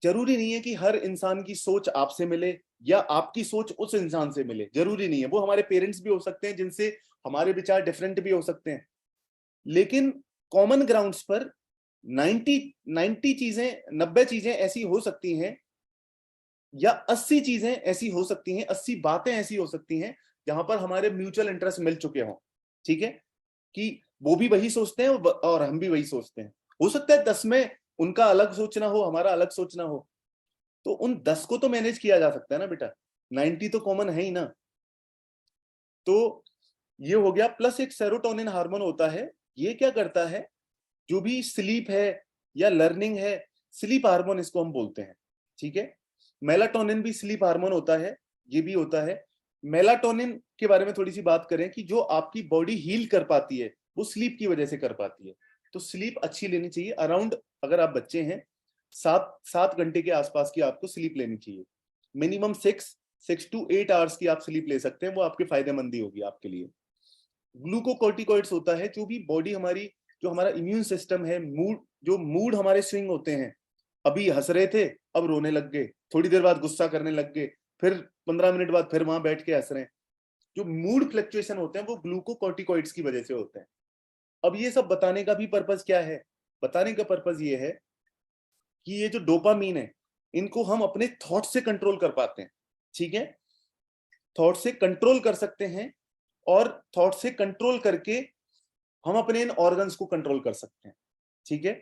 जरूरी नहीं है कि हर इंसान की सोच आपसे मिले या आपकी सोच उस इंसान से मिले, जरूरी नहीं है। वो हमारे पेरेंट्स भी हो सकते हैं जिनसे हमारे विचार डिफरेंट भी हो सकते हैं, लेकिन कॉमन ग्राउंड्स पर 90 चीजें, 90 चीजें ऐसी हो सकती हैं, या 80 चीजें ऐसी हो सकती हैं, 80 बातें ऐसी हो सकती हैं जहां पर हमारे म्यूचुअल इंटरेस्ट मिल चुके हों, ठीक है, कि वो भी वही सोचते हैं और हम भी वही सोचते हैं। हो सकता है 10 में उनका अलग सोचना हो, हमारा अलग सोचना हो, तो उन 10 को तो मैनेज किया जा सकता है ना बेटा, 90 तो कॉमन है ही ना। तो ये हो गया। प्लस एक सेरोटोनिन हार्मोन होता है, ये क्या करता है, जो भी स्लीप है या लर्निंग है, स्लीप हार्मोन इसको हम बोलते हैं, ठीक है। मेलाटोनिन भी स्लीप हार्मोन होता है, ये भी होता है। मेलाटोनिन के बारे में थोड़ी सी बात करें कि जो आपकी बॉडी हील कर पाती है वो स्लीप की वजह से कर पाती है। तो स्लीप अच्छी लेनी चाहिए, अराउंड, अगर आप बच्चे हैं, 7 घंटे के आसपास की आपको स्लीप लेनी चाहिए। मिनिमम 6 to 8 आवर्स की आप स्लीप ले सकते हैं, वो आपके फायदेमंद ही होगी आपके लिए। ग्लूकोकॉर्टिकॉइड्स होता है, जो भी बॉडी हमारी, जो हमारा इम्यून सिस्टम है, मूड हमारे स्विंग होते हैं, अभी हंस रहे थे अब रोने लग गए, थोड़ी देर बाद गुस्सा करने लग गए, फिर 15 मिनट बाद फिर वहां बैठ के हंस रहे हैं, जो मूड फ्लक्चुएशन होते हैं वो ग्लूकोकॉर्टिकॉइड्स की वजह से होते हैं। अब ये सब बताने का भी पर्पस क्या है, बताने का पर्पस ये है कि ये जो डोपामीन है, इनको हम अपने थॉट से कंट्रोल कर पाते हैं, ठीक है, थॉट से कंट्रोल कर सकते हैं। और थॉट से कंट्रोल करके हम अपने इन ऑर्गन्स को कंट्रोल कर सकते हैं। ठीक है,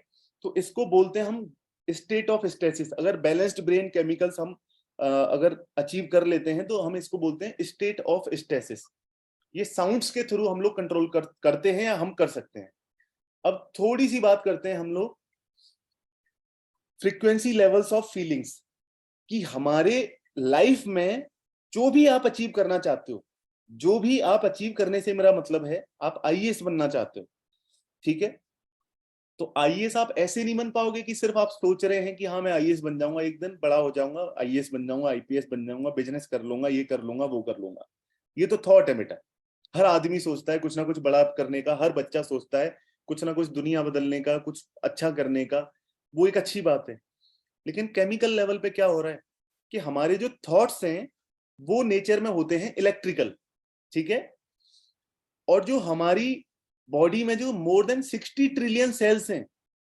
तो इसको बोलते हैं हम स्टेट ऑफ स्टेसिस। अगर बैलेंस्ड ब्रेन केमिकल्स हम अगर अचीव कर लेते हैं तो हम इसको बोलते हैं स्टेट ऑफ स्टेसिस। ये साउंड्स के थ्रू हम लोग कंट्रोल करते हैं या हम कर सकते हैं। अब थोड़ी सी बात करते हैं हम लोग फ्रीक्वेंसी लेवल्स ऑफ फीलिंग्स, कि हमारे लाइफ में जो भी आप अचीव करना चाहते हो, जो भी आप अचीव करने से मेरा मतलब है आप आईएएस बनना चाहते हो, ठीक है, तो आईएएस आप ऐसे नहीं बन पाओगे कि सिर्फ आप सोच रहे हैं कि हाँ मैं आईएएस बन जाऊंगा, एक दिन बड़ा हो जाऊंगा, आईएएस बन जाऊंगा, आईपीएस बन जाऊंगा, बिजनेस कर लूंगा, ये कर लूंगा, वो कर लूंगा। ये तो थॉट है बेटा। हर आदमी सोचता है कुछ ना कुछ बड़ा करने का, हर बच्चा सोचता है कुछ ना कुछ दुनिया बदलने का, कुछ अच्छा करने का। वो एक अच्छी बात है। लेकिन केमिकल लेवल पे क्या हो रहा है कि हमारे जो थॉट्स हैं वो नेचर में होते हैं इलेक्ट्रिकल, ठीक है, और जो हमारी बॉडी में जो मोर देन 60 ट्रिलियन सेल्स हैं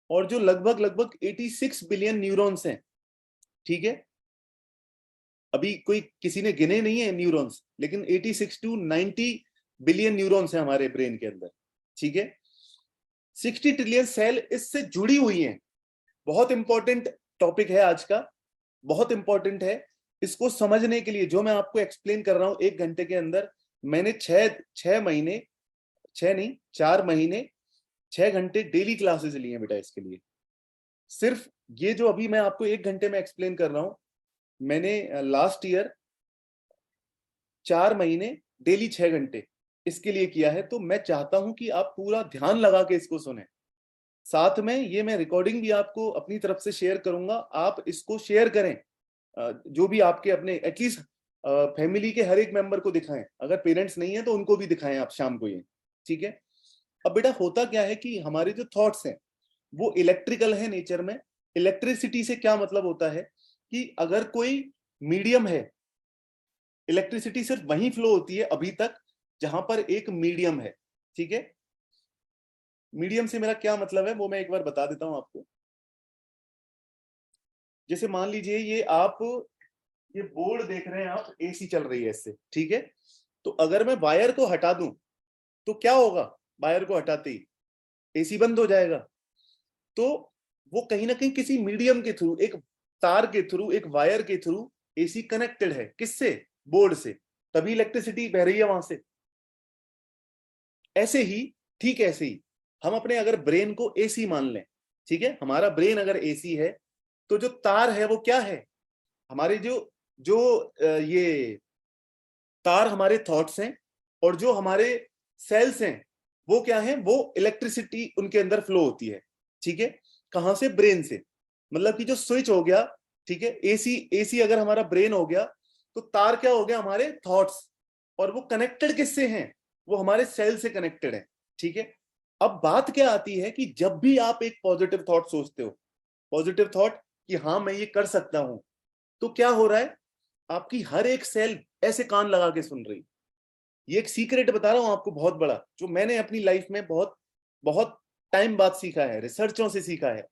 और जो लगभग लगभग 86 बिलियन न्यूरॉन्स हैं, ठीक है, अभी कोई किसी ने गिने नहीं है न्यूरॉन्स, लेकिन 86 टू 90 बिलियन न्यूरॉन्स हैं हमारे ब्रेन के अंदर, ठीक है। 60 ट्रिलियन सेल इससे जुड़ी हुई हैं। बहुत इंपॉर्टेंट टॉपिक है आज का, बहुत इंपॉर्टेंट है। इसको समझने के लिए जो मैं आपको एक्सप्लेन कर रहा हूं 1 घंटे के अंदर, मैंने 6 महीने, 4 महीने 6 घंटे डेली क्लासेस लिए हैं बेटा इसके लिए। सिर्फ ये जो अभी मैं आपको 1 घंटे में एक्सप्लेन कर रहा हूं, मैंने लास्ट ईयर 4 महीने डेली 6 घंटे इसके लिए किया है। तो मैं चाहता हूं कि आप पूरा ध्यान लगा के इसको सुने। साथ में ये मैं रिकॉर्डिंग भी आपको अपनी तरफ से शेयर करूंगा, आप इसको शेयर करें, जो भी आपके अपने एटलीस्ट फैमिली के हर एक मेंबर को दिखाएं। अगर पेरेंट्स नहीं है तो उनको भी दिखाएं आप शाम को ये, ठीक है। अब बेटा होता क्या है कि हमारे जो थॉट्स हैं वो इलेक्ट्रिकल है नेचर में। इलेक्ट्रिसिटी से क्या मतलब होता है कि अगर कोई मीडियम है, इलेक्ट्रिसिटी सिर्फ वहीं फ्लो होती है अभी तक जहां पर एक मीडियम है, ठीक है। मीडियम से मेरा क्या मतलब है वो मैं एक बार बता देता हूं आपको। जैसे मान लीजिए ये बोर्ड देख रहे हैं आप, एसी चल रही है इससे, ठीक है। तो अगर मैं वायर को हटा दूं तो क्या होगा, वायर को हटाते ही एसी बंद हो जाएगा। तो वो कहीं ना कहीं किसी मीडियम के थ्रू, एक तार के थ्रू, एक वायर के थ्रू एसी कनेक्टेड है, किससे, बोर्ड से, तभी इलेक्ट्रिसिटी बह रही है वहां से। ऐसे ही, ठीक ऐसे ही हम अपने अगर ब्रेन को एसी मान लें, ठीक है, हमारा ब्रेन अगर एसी है तो जो तार है वो क्या है, हमारे जो जो ये तार हमारे थॉट्स हैं, और जो हमारे सेल्स हैं वो क्या है, वो इलेक्ट्रिसिटी उनके अंदर फ्लो होती है, ठीक है। कहां से, ब्रेन से। मतलब कि जो स्विच हो गया, ठीक है, एसी एसी अगर हमारा ब्रेन हो गया तो तार क्या हो गया, हमारे थॉट्स। और वो कनेक्टेड किससे हैं, वो हमारे सेल से कनेक्टेड है, ठीक है। अब बात क्या आती है कि जब भी आप एक पॉजिटिव थॉट सोचते हो, पॉजिटिव थॉट कि हाँ मैं ये कर सकता हूं, तो क्या हो रहा है, आपकी हर एक सेल ऐसे कान लगा के सुन रही। ये एक सीक्रेट बता रहा हूं आपको बहुत बड़ा, जो मैंने अपनी लाइफ में बहुत बहुत टाइम बाद सीखा है, रिसर्चों से सीखा है।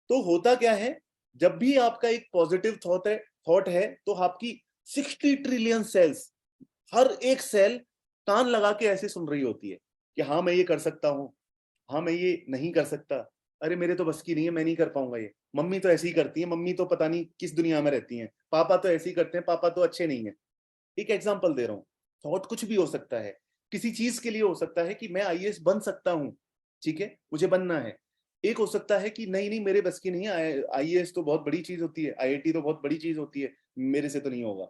तो होता क्या है, जब भी आपका एक पॉजिटिव थॉट है तो आपकी 60 ट्रिलियन सेल्स, हर एक सेल कान लगा के ऐसे सुन रही होती है कि हाँ मैं ये कर सकता हूँ, हाँ मैं ये नहीं कर सकता, अरे मेरे तो बस की नहीं है, मैं नहीं कर पाऊंगा ये, मम्मी तो ऐसी ही करती है, मम्मी तो पता नहीं किस दुनिया में रहती है, पापा तो ऐसे ही करते हैं, पापा तो अच्छे नहीं है। एक एग्जांपल दे रहा हूँ। थॉट कुछ भी हो सकता है, किसी चीज के लिए हो सकता है कि मैं आईएएस बन सकता हूँ, ठीक है, मुझे बनना है। एक हो सकता है कि नहीं नहीं मेरे बस की नहीं है, आईएएस तो बहुत बड़ी चीज होती है, आईआईटी तो बहुत बड़ी चीज होती है, मेरे से तो नहीं होगा।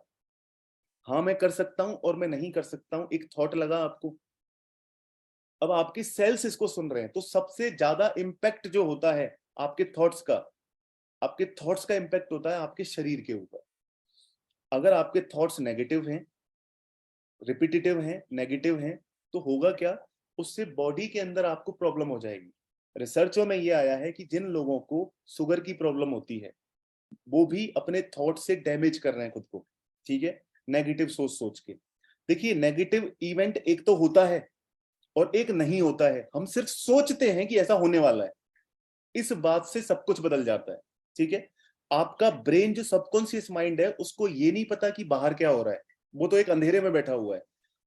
हाँ मैं कर सकता हूँ और मैं नहीं कर सकता हूँ, एक थॉट लगा आपको। अब आपके सेल्स इसको सुन रहे हैं, तो सबसे ज्यादा इंपैक्ट जो होता है आपके थॉट्स का, आपके थॉट्स का इंपैक्ट होता है आपके शरीर के ऊपर। अगर आपके थॉट्स नेगेटिव हैं, रिपीटेटिव हैं, नेगेटिव हैं, तो होगा क्या, उससे बॉडी के अंदर आपको प्रॉब्लम हो जाएगी। रिसर्चों में ये आया है कि जिन लोगों को शुगर की प्रॉब्लम होती है वो भी अपने थॉट से डैमेज कर रहे हैं खुद को, ठीक है, नेगेटिव सोच सोच के। देखिए नेगेटिव इवेंट एक तो होता है और एक नहीं होता है। हम सिर्फ सोचते हैं कि ऐसा होने वाला है, इस बात से सब कुछ बदल जाता है, ठीक है। आपका ब्रेन जो सबकॉन्शियस माइंड है उसको ये नहीं पता कि बाहर क्या हो रहा है, वो तो एक अंधेरे में बैठा हुआ है।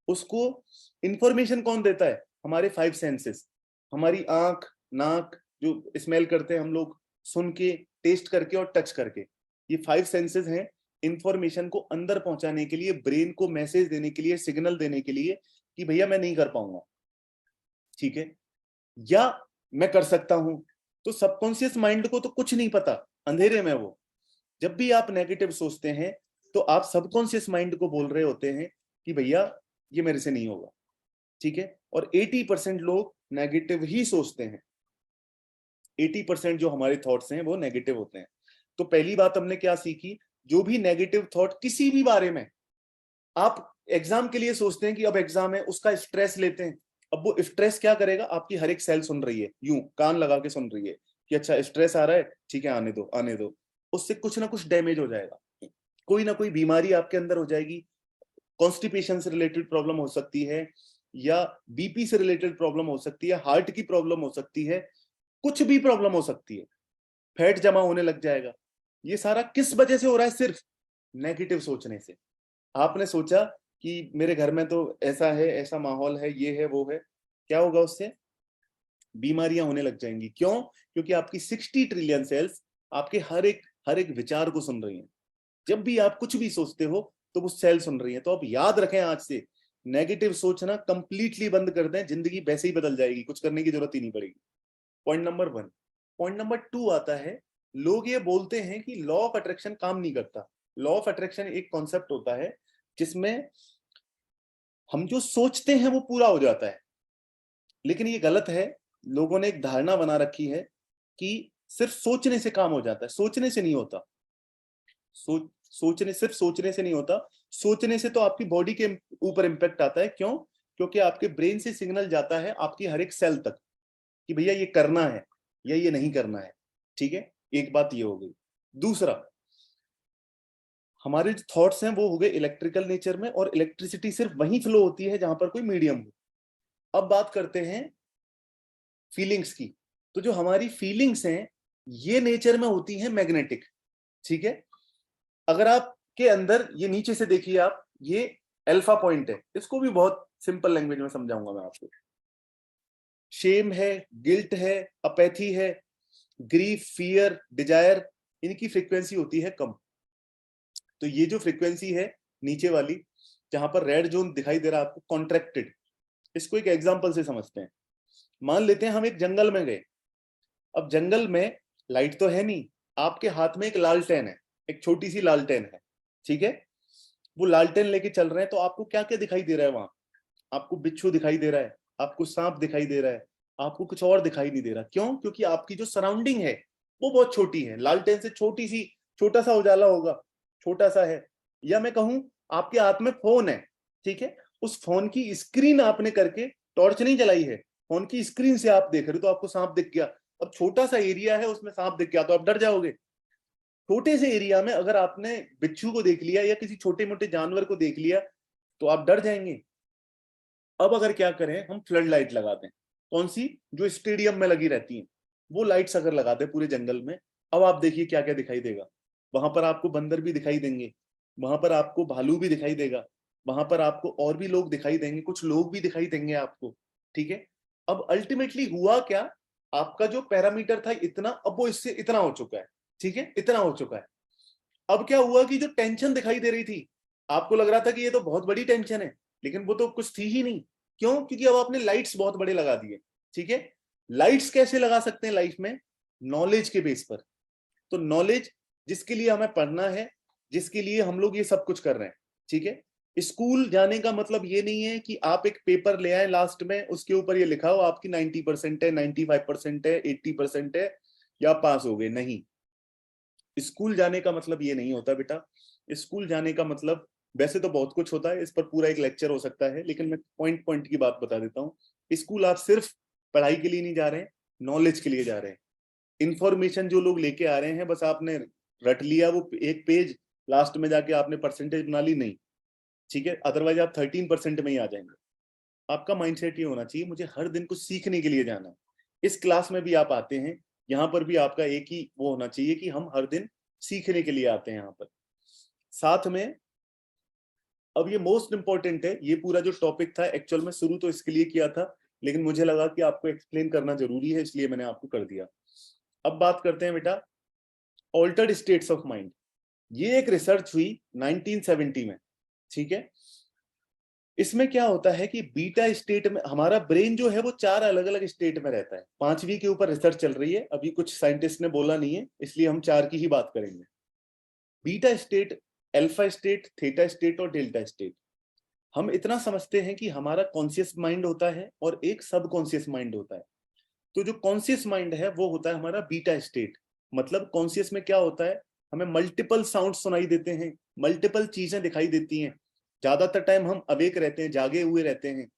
उसको इंफॉर्मेशन कौन देता है? हमारे 5 सेंसेस, हमारी आंख, नाक, जो स्मेल करते हैं हम लोग, सुन के, टेस्ट करके और टच करके, ये 5 सेंसेस हैं इंफॉर्मेशन को अंदर पहुंचाने के लिए, ब्रेन को मैसेज देने के लिए, सिग्नल देने के लिए कि भैया मैं नहीं कर पाऊंगा, ठीक है, या मैं कर सकता हूं। तो सबकॉन्शियस माइंड को तो कुछ नहीं पता, अंधेरे में वो। जब भी आप नेगेटिव सोचते हैं तो आप सबकॉन्शियस माइंड को बोल रहे होते हैं कि भैया ये मेरे से नहीं होगा, ठीक है। और 80% लोग नेगेटिव ही सोचते हैं, 80% जो हमारे थॉट्स हैं वो नेगेटिव होते हैं। तो पहली बात हमने क्या सीखी, जो भी नेगेटिव थॉट किसी भी बारे में, आप एग्जाम के लिए सोचते हैं कि अब एग्जाम है, उसका स्ट्रेस लेते हैं, अब वो स्ट्रेस क्या करेगा, आपकी हर एक सेल सुन रही है, यूं कान लगा के सुन रही है कि अच्छा स्ट्रेस आ रहा है, ठीक है आने दो आने दो, उससे कुछ ना कुछ डैमेज हो जाएगा, कोई ना कोई बीमारी आपके अंदर हो जाएगी। कॉन्स्टिपेशन से रिलेटेड प्रॉब्लम हो सकती है, या बीपी से रिलेटेड प्रॉब्लम हो सकती है, हार्ट की प्रॉब्लम हो सकती है, कुछ भी प्रॉब्लम हो सकती है, फैट जमा होने लग जाएगा। ये सारा किस वजह से हो रहा है? सिर्फ नेगेटिव सोचने से। आपने सोचा कि मेरे घर में तो ऐसा है, ऐसा माहौल है, ये है वो है, क्या होगा उससे? बीमारियां होने लग जाएंगी। क्यों? क्योंकि आपकी 60 ट्रिलियन सेल्स आपके हर एक विचार को सुन रही हैं। जब भी आप कुछ भी सोचते हो तो वो सेल सुन रही है। तो आप याद रखें, आज से नेगेटिव सोचना कंप्लीटली बंद कर दें, जिंदगी वैसे ही बदल जाएगी, कुछ करने की जरूरत ही नहीं पड़ेगी। Point number 1। पॉइंट नंबर 2 आता है, लोग ये बोलते हैं कि लॉ ऑफ अट्रैक्शन काम नहीं करता। लॉ ऑफ अट्रैक्शन एक कॉन्सेप्ट होता है जिसमें हम जो सोचते हैं वो पूरा हो जाता है, लेकिन ये गलत है। लोगों ने एक धारणा बना रखी है कि सिर्फ सोचने से काम हो जाता है। सोचने से नहीं होता। सिर्फ सोचने से नहीं होता। सोचने से तो आपकी बॉडी के ऊपर इंपैक्ट आता है। क्यों? क्योंकि आपके ब्रेन से सिग्नल जाता है आपकी हर एक सेल तक कि भैया ये करना है या ये नहीं करना है, ठीक है। एक बात ये हो गई। दूसरा, हमारे जो थॉट्स हैं वो हो गए इलेक्ट्रिकल नेचर में, और इलेक्ट्रिसिटी सिर्फ वहीं फ्लो होती है जहां पर कोई मीडियम हो। अब बात करते हैं फीलिंग्स की। तो जो हमारी फीलिंग्स हैं ये नेचर में होती हैं मैग्नेटिक, ठीक है। अगर आपके अंदर, ये नीचे से देखिए आप, ये अल्फा पॉइंट है, इसको भी बहुत सिंपल लैंग्वेज में समझाऊंगा मैं आपको। शेम है, गिल्ट है, अपैथी है, ग्रीफ, फियर, डिजायर, इनकी फ्रीक्वेंसी होती है कम। तो ये जो फ्रीक्वेंसी है नीचे वाली, जहां पर रेड जोन दिखाई दे रहा है आपको, कॉन्ट्रैक्टेड, इसको एक एग्जांपल से समझते हैं। मान लेते हैं हम एक जंगल में गए। अब जंगल में लाइट तो है नहीं, आपके हाथ में एक लालटेन है, एक छोटी सी लालटेन है, ठीक है। वो लालटेन लेके चल रहे हैं, तो आपको क्या क्या दिखाई दे रहा है वहां? आपको बिच्छू दिखाई दे रहा है, आपको सांप दिखाई दे रहा है, आपको कुछ और दिखाई नहीं दे रहा। क्यों? क्योंकि आपकी जो सराउंडिंग है वो बहुत छोटी है। लालटेन से छोटा सा उजाला होगा, छोटा सा है। या मैं कहूं, आपके हाथ में फोन है, ठीक है, उस फोन की स्क्रीन आपने करके, टॉर्च नहीं जलाई है, फोन की स्क्रीन से आप देख रहे हो तो आपको सांप दिख गया। अब छोटा सा एरिया है, उसमें सांप दिख गया तो आप डर जाओगे। छोटे से एरिया में अगर आपने बिच्छू को देख लिया या किसी छोटे मोटे जानवर को देख लिया तो आप डर जाएंगे। अब अगर क्या करें, हम फ्लड लाइट लगा दें, कौन सी? जो स्टेडियम में लगी रहती हैं, वो लाइट्स अगर लगा दें पूरे जंगल में, अब आप देखिए क्या क्या दिखाई देगा। वहां पर आपको बंदर भी दिखाई देंगे, वहां पर आपको भालू भी दिखाई देगा, वहां पर आपको और भी लोग दिखाई देंगे, कुछ लोग भी दिखाई देंगे आपको, ठीक है। अब अल्टीमेटली हुआ क्या, आपका जो पैरामीटर था इतना, अब वो इससे इतना हो चुका है, ठीक है, इतना हो चुका है। अब क्या हुआ कि जो टेंशन दिखाई दे रही थी, आपको लग रहा था कि ये तो बहुत बड़ी टेंशन है, लेकिन वो तो कुछ थी ही नहीं। क्यों? क्योंकि अब आपने लाइट्स बहुत बड़े लगा दिए, ठीक है। लाइट्स कैसे लगा सकते हैं लाइफ में? नॉलेज के बेस पर। तो नॉलेज, जिसके लिए हमें पढ़ना है, जिसके लिए हम लोग ये सब कुछ कर रहे हैं, ठीक है। स्कूल जाने का मतलब ये नहीं है कि आप एक पेपर ले आए, लास्ट में उसके ऊपर ये लिखा हो आपकी 90% है, 95% है, 80% है, या पास हो गए। नहीं, स्कूल जाने का मतलब ये नहीं होता बेटा। स्कूल जाने का मतलब वैसे तो बहुत कुछ होता है, इस पर पूरा एक लेक्चर हो सकता है, लेकिन मैं पॉइंट पॉइंट की बात बता देता हूँ। स्कूल आप सिर्फ पढ़ाई के लिए नहीं जा रहे हैं, नॉलेज के लिए जा रहे हैं। इंफॉर्मेशन जो लोग लेके आ रहे हैं, बस आपने रट लिया वो एक पेज, लास्ट में जाके आपने परसेंटेज बना ली, नहीं, ठीक है। अदरवाइज आप 13% में ही आ जाएंगे। आपका माइंडसेट ये होना चाहिए, मुझे हर दिन कुछ सीखने के लिए जाना है। इस क्लास में भी आप आते हैं, यहाँ पर भी आपका एक ही वो होना चाहिए कि हम हर दिन सीखने के लिए आते हैं यहाँ पर। साथ में अब ये मोस्ट इंपॉर्टेंट है, ये पूरा जो टॉपिक था एक्चुअल में शुरू तो इसके लिए किया था, लेकिन मुझे लगा कि आपको एक्सप्लेन करना जरूरी है, इसलिए मैंने आपको कर दिया। अब बात करते हैं बेटा ऑल्टर्ड स्टेट्स ऑफ माइंड। ये एक रिसर्च हुई 1970 में, ठीक है। इसमें क्या होता है कि बीटा स्टेट में हमारा ब्रेन जो है वो 4 अलग अलग स्टेट में रहता है। 5वीं के ऊपर रिसर्च चल रही है, अभी कुछ साइंटिस्ट ने बोला नहीं है, इसलिए हम 4 की ही बात करेंगे। Beta state, alpha state, theta state और डेल्टा स्टेट। हम इतना समझते हैं कि हमारा कॉन्शियस माइंड होता है और एक सब कॉन्शियस माइंड होता है। तो जो कॉन्शियस माइंड है वो होता है हमारा बीटा स्टेट। मतलब कॉन्शियस में क्या होता है, हमें मल्टीपल साउंड सुनाई देते हैं, मल्टीपल चीजें दिखाई देती हैं, ज्यादातर टाइम हम अवेक रहते हैं, जागे हुए रहते हैं।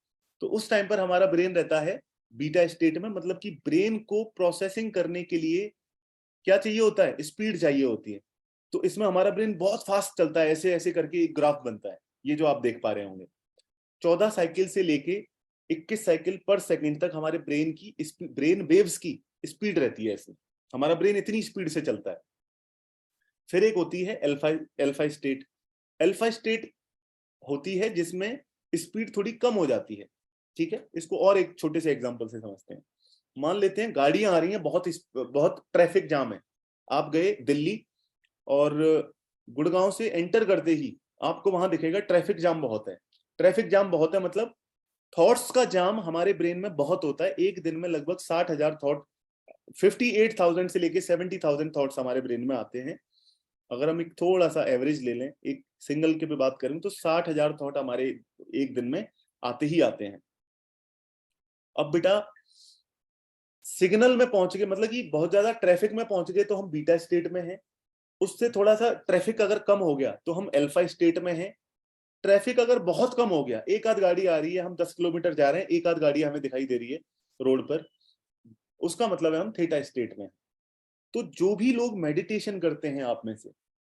तो उस टाइम पर हमारा ब्रेन रहता है बीटा स्टेट में। मतलब कि ब्रेन को प्रोसेसिंग करने के लिए क्या चाहिए होता है, स्पीड चाहिए होती है। तो इसमें हमारा ब्रेन बहुत फास्ट चलता है, ऐसे ऐसे करके एक ग्राफ बनता है, ये जो आप देख पा रहे होंगे। 14 साइकिल से लेके 21 साइकिल पर सेकंड तक हमारे ब्रेन वेव्स की स्पीड रहती है। ऐसे हमारा ब्रेन इतनी स्पीड से चलता है। फिर एक होती है अल्फा स्टेट। अल्फा स्टेट होती है जिसमें स्पीड थोड़ी कम हो जाती है, ठीक है। इसको और एक छोटे से एग्जांपल से समझते हैं। मान लेते हैं गाड़ियां आ रही हैं, बहुत बहुत ट्रैफिक जाम है। आप गए दिल्ली और गुड़गांव से एंटर करते ही आपको वहां दिखेगा ट्रैफिक जाम बहुत है। ट्रैफिक जाम बहुत है मतलब थॉट्स का जाम हमारे ब्रेन में बहुत होता है। एक दिन में लगभग 60,000 थॉट, 58,000 से लेके 70,000 थॉट्स हमारे ब्रेन में आते हैं। अगर हम एक थोड़ा सा एवरेज ले लें, एक सिंगल के पे बात करें, तो 60,000 थॉट हमारे एक दिन में आते ही आते हैं। अब बेटा सिग्नल में पहुंच गए, मतलब कि बहुत ज्यादा ट्रैफिक में पहुंच गए तो हम बीटा स्टेट में हैं। उससे थोड़ा सा ट्रैफिक अगर कम हो गया तो हम अल्फा स्टेट में हैं। ट्रैफिक अगर बहुत कम हो गया, एक आध गाड़ी आ रही है, हम 10 किलोमीटर जा रहे हैं, एक आध गाड़ी हमें दिखाई दे रही है रोड पर, उसका मतलब है हम थीटा स्टेट में। तो जो भी लोग मेडिटेशन करते हैं, आप में से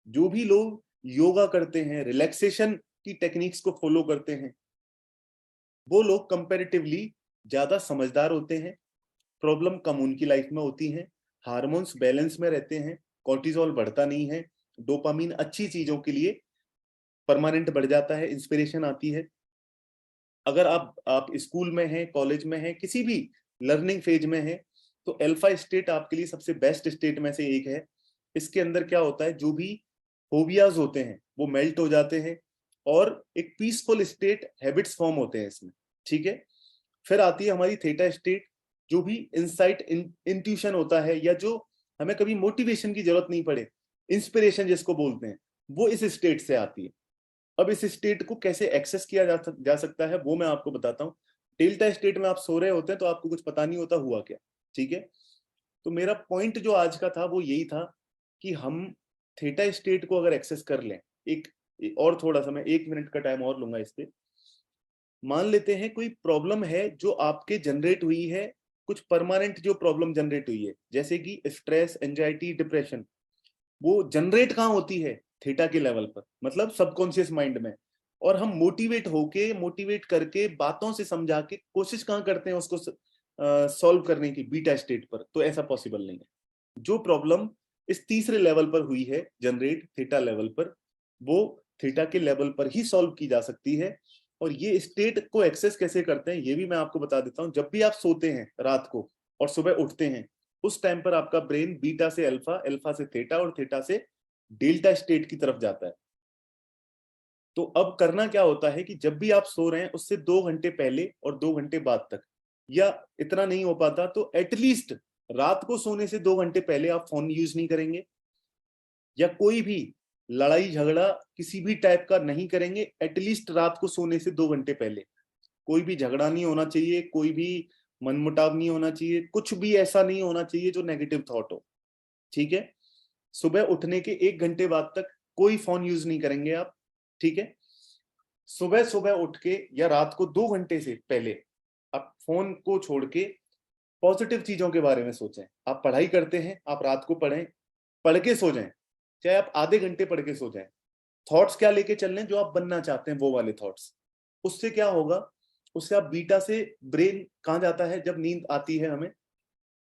जो भी लोग योगा करते हैं, रिलैक्सेशन की टेक्निक्स को फॉलो करते हैं, वो लोग कंपैरेटिवली ज्यादा समझदार होते हैं, प्रॉब्लम कम उनकी लाइफ में होती है, हार्मोन्स बैलेंस में रहते हैं, कॉर्टिजोल बढ़ता नहीं है, डोपामीन अच्छी चीजों के लिए परमानेंट बढ़ जाता है, इंस्पिरेशन आती है। अगर आप स्कूल में हैं, कॉलेज में हैं, किसी भी लर्निंग फेज में हैं, तो अल्फा स्टेट आपके लिए सबसे बेस्ट स्टेट में से एक है। इसके अंदर क्या होता है, जो भी फोबियाज होते हैं वो मेल्ट हो जाते हैं और एक पीसफुल स्टेट, हैबिट्स फॉर्म होते हैं इसमें, ठीक है। फिर आती है हमारी थीटा स्टेट, जो भी इंसाइट, इंट्यूशन होता है, या जो हमें कभी मोटिवेशन की जरूरत नहीं पड़े, इंस्पिरेशन जिसको बोलते हैं, वो इस स्टेट से आती है। अब इस स्टेट को कैसे एक्सेस किया जा सकता है वो मैं आपको बताता हूँ। डेल्टा स्टेट में आप सो रहे होते हैं तो आपको कुछ पता नहीं होता हुआ क्या, ठीक है। तो मेरा पॉइंट जो आज का था वो यही था कि हम थीटा स्टेट को अगर एक्सेस कर लें, एक और थोड़ा सा मैं 1 मिनट का टाइम और लूंगा इस पे। मान लेते हैं कोई प्रॉब्लम है जो आपके जनरेट हुई है, कुछ परमानेंट जो प्रॉब्लम जनरेट हुई है, जैसे कि स्ट्रेस, एंजाइटी, डिप्रेशन, वो जनरेट कहाँ होती है, थीटा के लेवल पर, मतलब सबकॉन्शियस माइंड में। और हम मोटिवेट करके बातों से समझा के कोशिश कहाँ करते हैं उसको सॉल्व करने की, बीटा स्टेट पर। तो ऐसा पॉसिबल नहीं है। जो प्रॉब्लम इस तीसरे लेवल पर हुई है जनरेट, थीटा लेवल पर, वो थीटा के लेवल पर ही सॉल्व की जा सकती है। और ये स्टेट को एक्सेस कैसे करते हैं ये भी मैं आपको बता देता हूँ। जब भी आप सोते हैं रात को और सुबह उठते हैं, उस टाइम पर आपका ब्रेन बीटा से अल्फा, अल्फा से थीटा और थीटा से डेल्टा स्टेट की तरफ जाता है। तो अब करना क्या होता है कि जब भी आप सो रहे हैं उससे 2 घंटे पहले और 2 घंटे बाद तक, या इतना नहीं हो पाता तो एटलीस्ट रात को सोने से 2 घंटे पहले आप फोन यूज नहीं करेंगे, या कोई भी लड़ाई झगड़ा किसी भी टाइप का नहीं करेंगे। एटलीस्ट रात को सोने से 2 घंटे पहले कोई भी झगड़ा नहीं होना चाहिए, कोई भी मनमुटाव नहीं होना चाहिए, कुछ भी ऐसा नहीं होना चाहिए जो नेगेटिव थॉट हो, ठीक है। सुबह उठने के 1 घंटे बाद तक कोई फोन यूज नहीं करेंगे आप, ठीक है। सुबह सुबह उठ के या रात को 2 घंटे से पहले आप फोन को छोड़ के पॉजिटिव चीजों के बारे में सोचें। आप पढ़ाई करते हैं, आप रात को पढ़ें, पढ़ के सो जाएं, चाहे आप आधे घंटे पढ़ के सो जाएं। थॉट्स क्या लेके चल रहे हैं, जो आप बनना चाहते हैं वो वाले थॉट्स। उससे क्या होगा, उससे आप बीटा से, ब्रेन कहां जाता है जब नींद आती है हमें,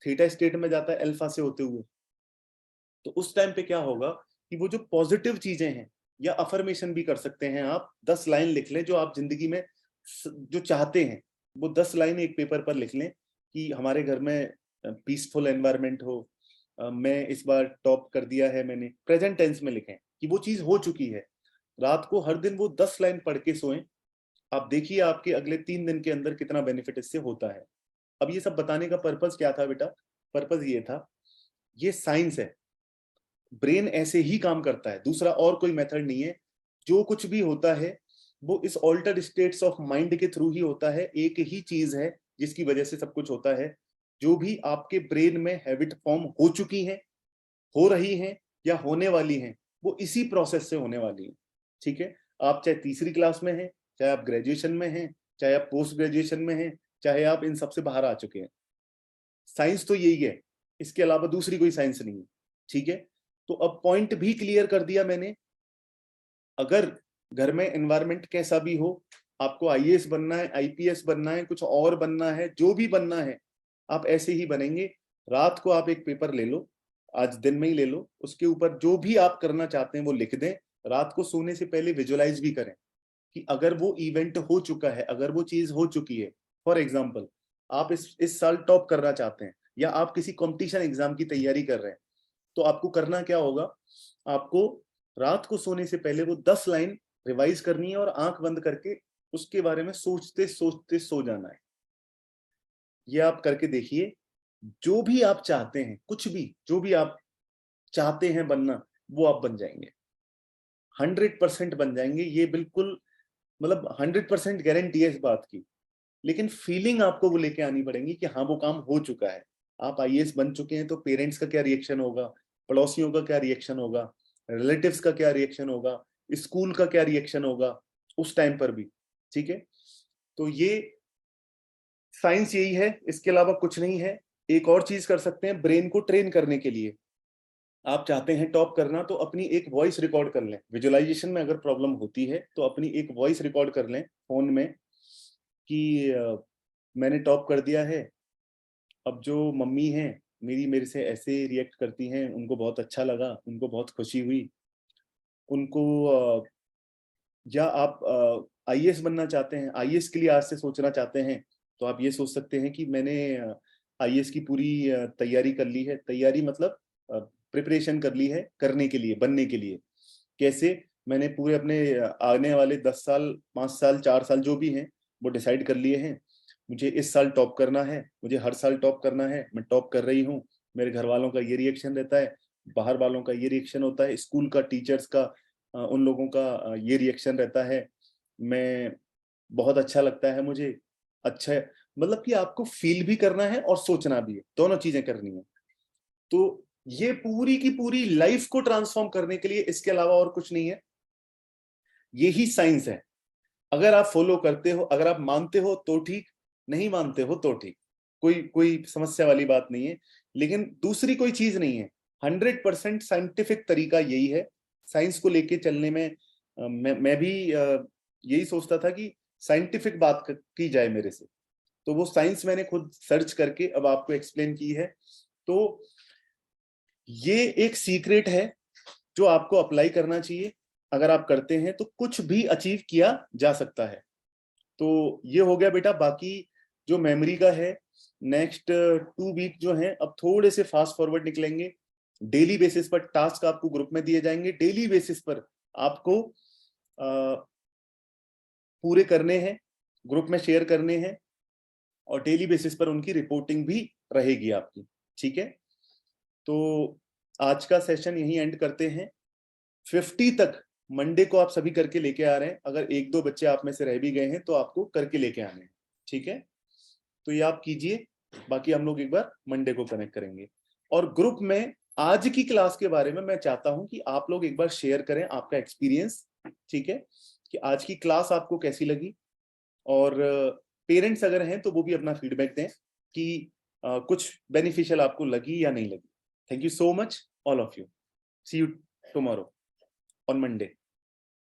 थीटा स्टेट में जाता है अल्फा से होते हुए। तो उस टाइम पे क्या होगा कि वो जो पॉजिटिव चीजें हैं या अफर्मेशन भी कर सकते हैं आप। 10 लाइन लिख लें जो आप जिंदगी में जो चाहते हैं, वो 10 लाइन एक पेपर पर लिख लें कि हमारे घर में पीसफुल एनवायरनमेंट हो, मैं इस बार टॉप कर दिया है मैंने। प्रेजेंट टेंस में लिखें कि वो चीज हो चुकी है। रात को हर दिन वो 10 लाइन पढ़ के सोएं। आप देखिए आपके अगले 3 दिन के अंदर कितना बेनिफिट इससे होता है। अब ये सब बताने का पर्पस क्या था बेटा? पर्पस ये था, ये साइंस है, ब्रेन ऐसे ही काम करता है, दूसरा और कोई मेथड नहीं है। जो कुछ भी होता है वो इस ऑल्टर्ड स्टेट्स ऑफ माइंड के थ्रू ही होता है। एक ही चीज है जिसकी वजह से सब कुछ होता है। जो भी आपके ब्रेन में हैबिट फॉर्म हो चुकी है, हो रही हैं या होने वाली हैं, वो इसी प्रोसेस से होने वाली हैं। ठीक है, आप चाहे तीसरी क्लास में हैं, चाहे आप ग्रेजुएशन में हैं, चाहे आप पोस्ट ग्रेजुएशन में हैं, चाहे आप इन सबसे बाहर आ चुके हैं, साइंस तो यही है, इसके अलावा दूसरी कोई साइंस नहीं है। ठीक है, तो अब पॉइंट भी क्लियर कर दिया मैंने। अगर घर में एनवायरमेंट कैसा भी हो, आपको आईएएस बनना है, आईपीएस बनना है, कुछ और बनना है, जो भी बनना है आप ऐसे ही बनेंगे। रात को आप एक पेपर ले लो, आज दिन में ही ले लो, उसके ऊपर जो भी आप करना चाहते हैं वो लिख दें। रात को सोने से पहले विजुअलाइज भी करें कि अगर वो इवेंट हो चुका है, अगर वो चीज हो चुकी है। फॉर एग्जाम्पल, आप इस साल टॉप करना चाहते हैं या आप किसी कंपटीशन एग्जाम की तैयारी कर रहे हैं, तो आपको करना क्या होगा? आपको रात को सोने से पहले वो 10 लाइन रिवाइज करनी है और आंख बंद करके उसके बारे में सोचते सोचते सो जाना है। ये आप करके देखिए, जो भी आप चाहते हैं, कुछ भी जो भी आप चाहते हैं बनना, वो आप बन जाएंगे, 100% बन जाएंगे। ये बिल्कुल मतलब 100% गारंटी है इस बात की। लेकिन फीलिंग आपको वो लेके आनी पड़ेगी कि हाँ वो काम हो चुका है। आप आईएएस बन चुके हैं तो पेरेंट्स का क्या रिएक्शन होगा, पड़ोसियों का क्या रिएक्शन होगा, रिलेटिव्स का क्या रिएक्शन होगा, स्कूल का क्या रिएक्शन होगा उस टाइम पर भी। ठीक है, तो ये साइंस यही है, इसके अलावा कुछ नहीं है। एक और चीज कर सकते हैं ब्रेन को ट्रेन करने के लिए। आप चाहते हैं टॉप करना, तो अपनी एक वॉइस रिकॉर्ड कर लें। विजुअलाइजेशन में अगर प्रॉब्लम होती है तो अपनी एक वॉइस रिकॉर्ड कर लें फोन में कि मैंने टॉप कर दिया है। अब जो मम्मी हैं मेरी मेरे से ऐसे रिएक्ट करती हैं, उनको बहुत अच्छा लगा, उनको बहुत खुशी हुई उनको। या आप आईएएस बनना चाहते हैं, आईएएस के लिए आज से सोचना चाहते हैं, तो आप ये सोच सकते हैं कि मैंने आईएएस की पूरी तैयारी कर ली है। तैयारी मतलब प्रिपरेशन कर ली है करने के लिए, बनने के लिए। कैसे? मैंने पूरे अपने आने वाले 10 साल, 5 साल, 4 साल जो भी हैं वो डिसाइड कर लिए हैं। मुझे इस साल टॉप करना है, मुझे हर साल टॉप करना है, मैं टॉप कर रही हूँ। मेरे घर वालों का ये रिएक्शन रहता है, बाहर वालों का ये रिएक्शन होता है, स्कूल का, टीचर्स का, उन लोगों का ये रिएक्शन रहता है। मैं बहुत अच्छा लगता है मुझे। अच्छा, मतलब कि आपको फील भी करना है और सोचना भी है, दोनों चीजें करनी है। तो ये पूरी की पूरी लाइफ को ट्रांसफॉर्म करने के लिए, इसके अलावा और कुछ नहीं है। यही साइंस है। अगर आप फॉलो करते हो, अगर आप मानते हो तो ठीक, नहीं मानते हो तो ठीक, कोई कोई समस्या वाली बात नहीं है। लेकिन दूसरी कोई चीज नहीं है। 100% साइंटिफिक तरीका यही है। साइंस को लेके चलने में मैं भी यही सोचता था कि साइंटिफिक बात की जाए मेरे से। तो वो साइंस मैंने खुद सर्च करके अब आपको एक्सप्लेन की है। तो ये एक सीक्रेट है जो आपको अप्लाई करना चाहिए। अगर आप करते हैं तो कुछ भी अचीव किया जा सकता है। तो ये हो गया बेटा। बाकी जो मेमोरी का है, नेक्स्ट 2 वीक जो है अब थोड़े से फास्ट फॉरवर्ड निकलेंगे। डेली बेसिस पर टास्क आपको ग्रुप में दिए जाएंगे, डेली बेसिस पर आपको पूरे करने हैं, ग्रुप में शेयर करने हैं, और डेली बेसिस पर उनकी रिपोर्टिंग भी रहेगी आपकी। ठीक है, तो आज का सेशन यही एंड करते हैं। 50 तक मंडे को आप सभी करके लेके आ रहे हैं। अगर 1-2 बच्चे आप में से रह भी गए हैं तो आपको करके लेके आने हैं। ठीक है, तो ये आप कीजिए। बाकी हम लोग एक बार मंडे को कनेक्ट करेंगे। और ग्रुप में आज की क्लास के बारे में मैं चाहता हूं कि आप लोग एक बार शेयर करें आपका एक्सपीरियंस। ठीक है, कि आज की क्लास आपको कैसी लगी। और पेरेंट्स अगर हैं तो वो भी अपना फीडबैक दें कि कुछ बेनिफिशियल आपको लगी या नहीं लगी। Thank you so much all of you. See you tomorrow on Monday.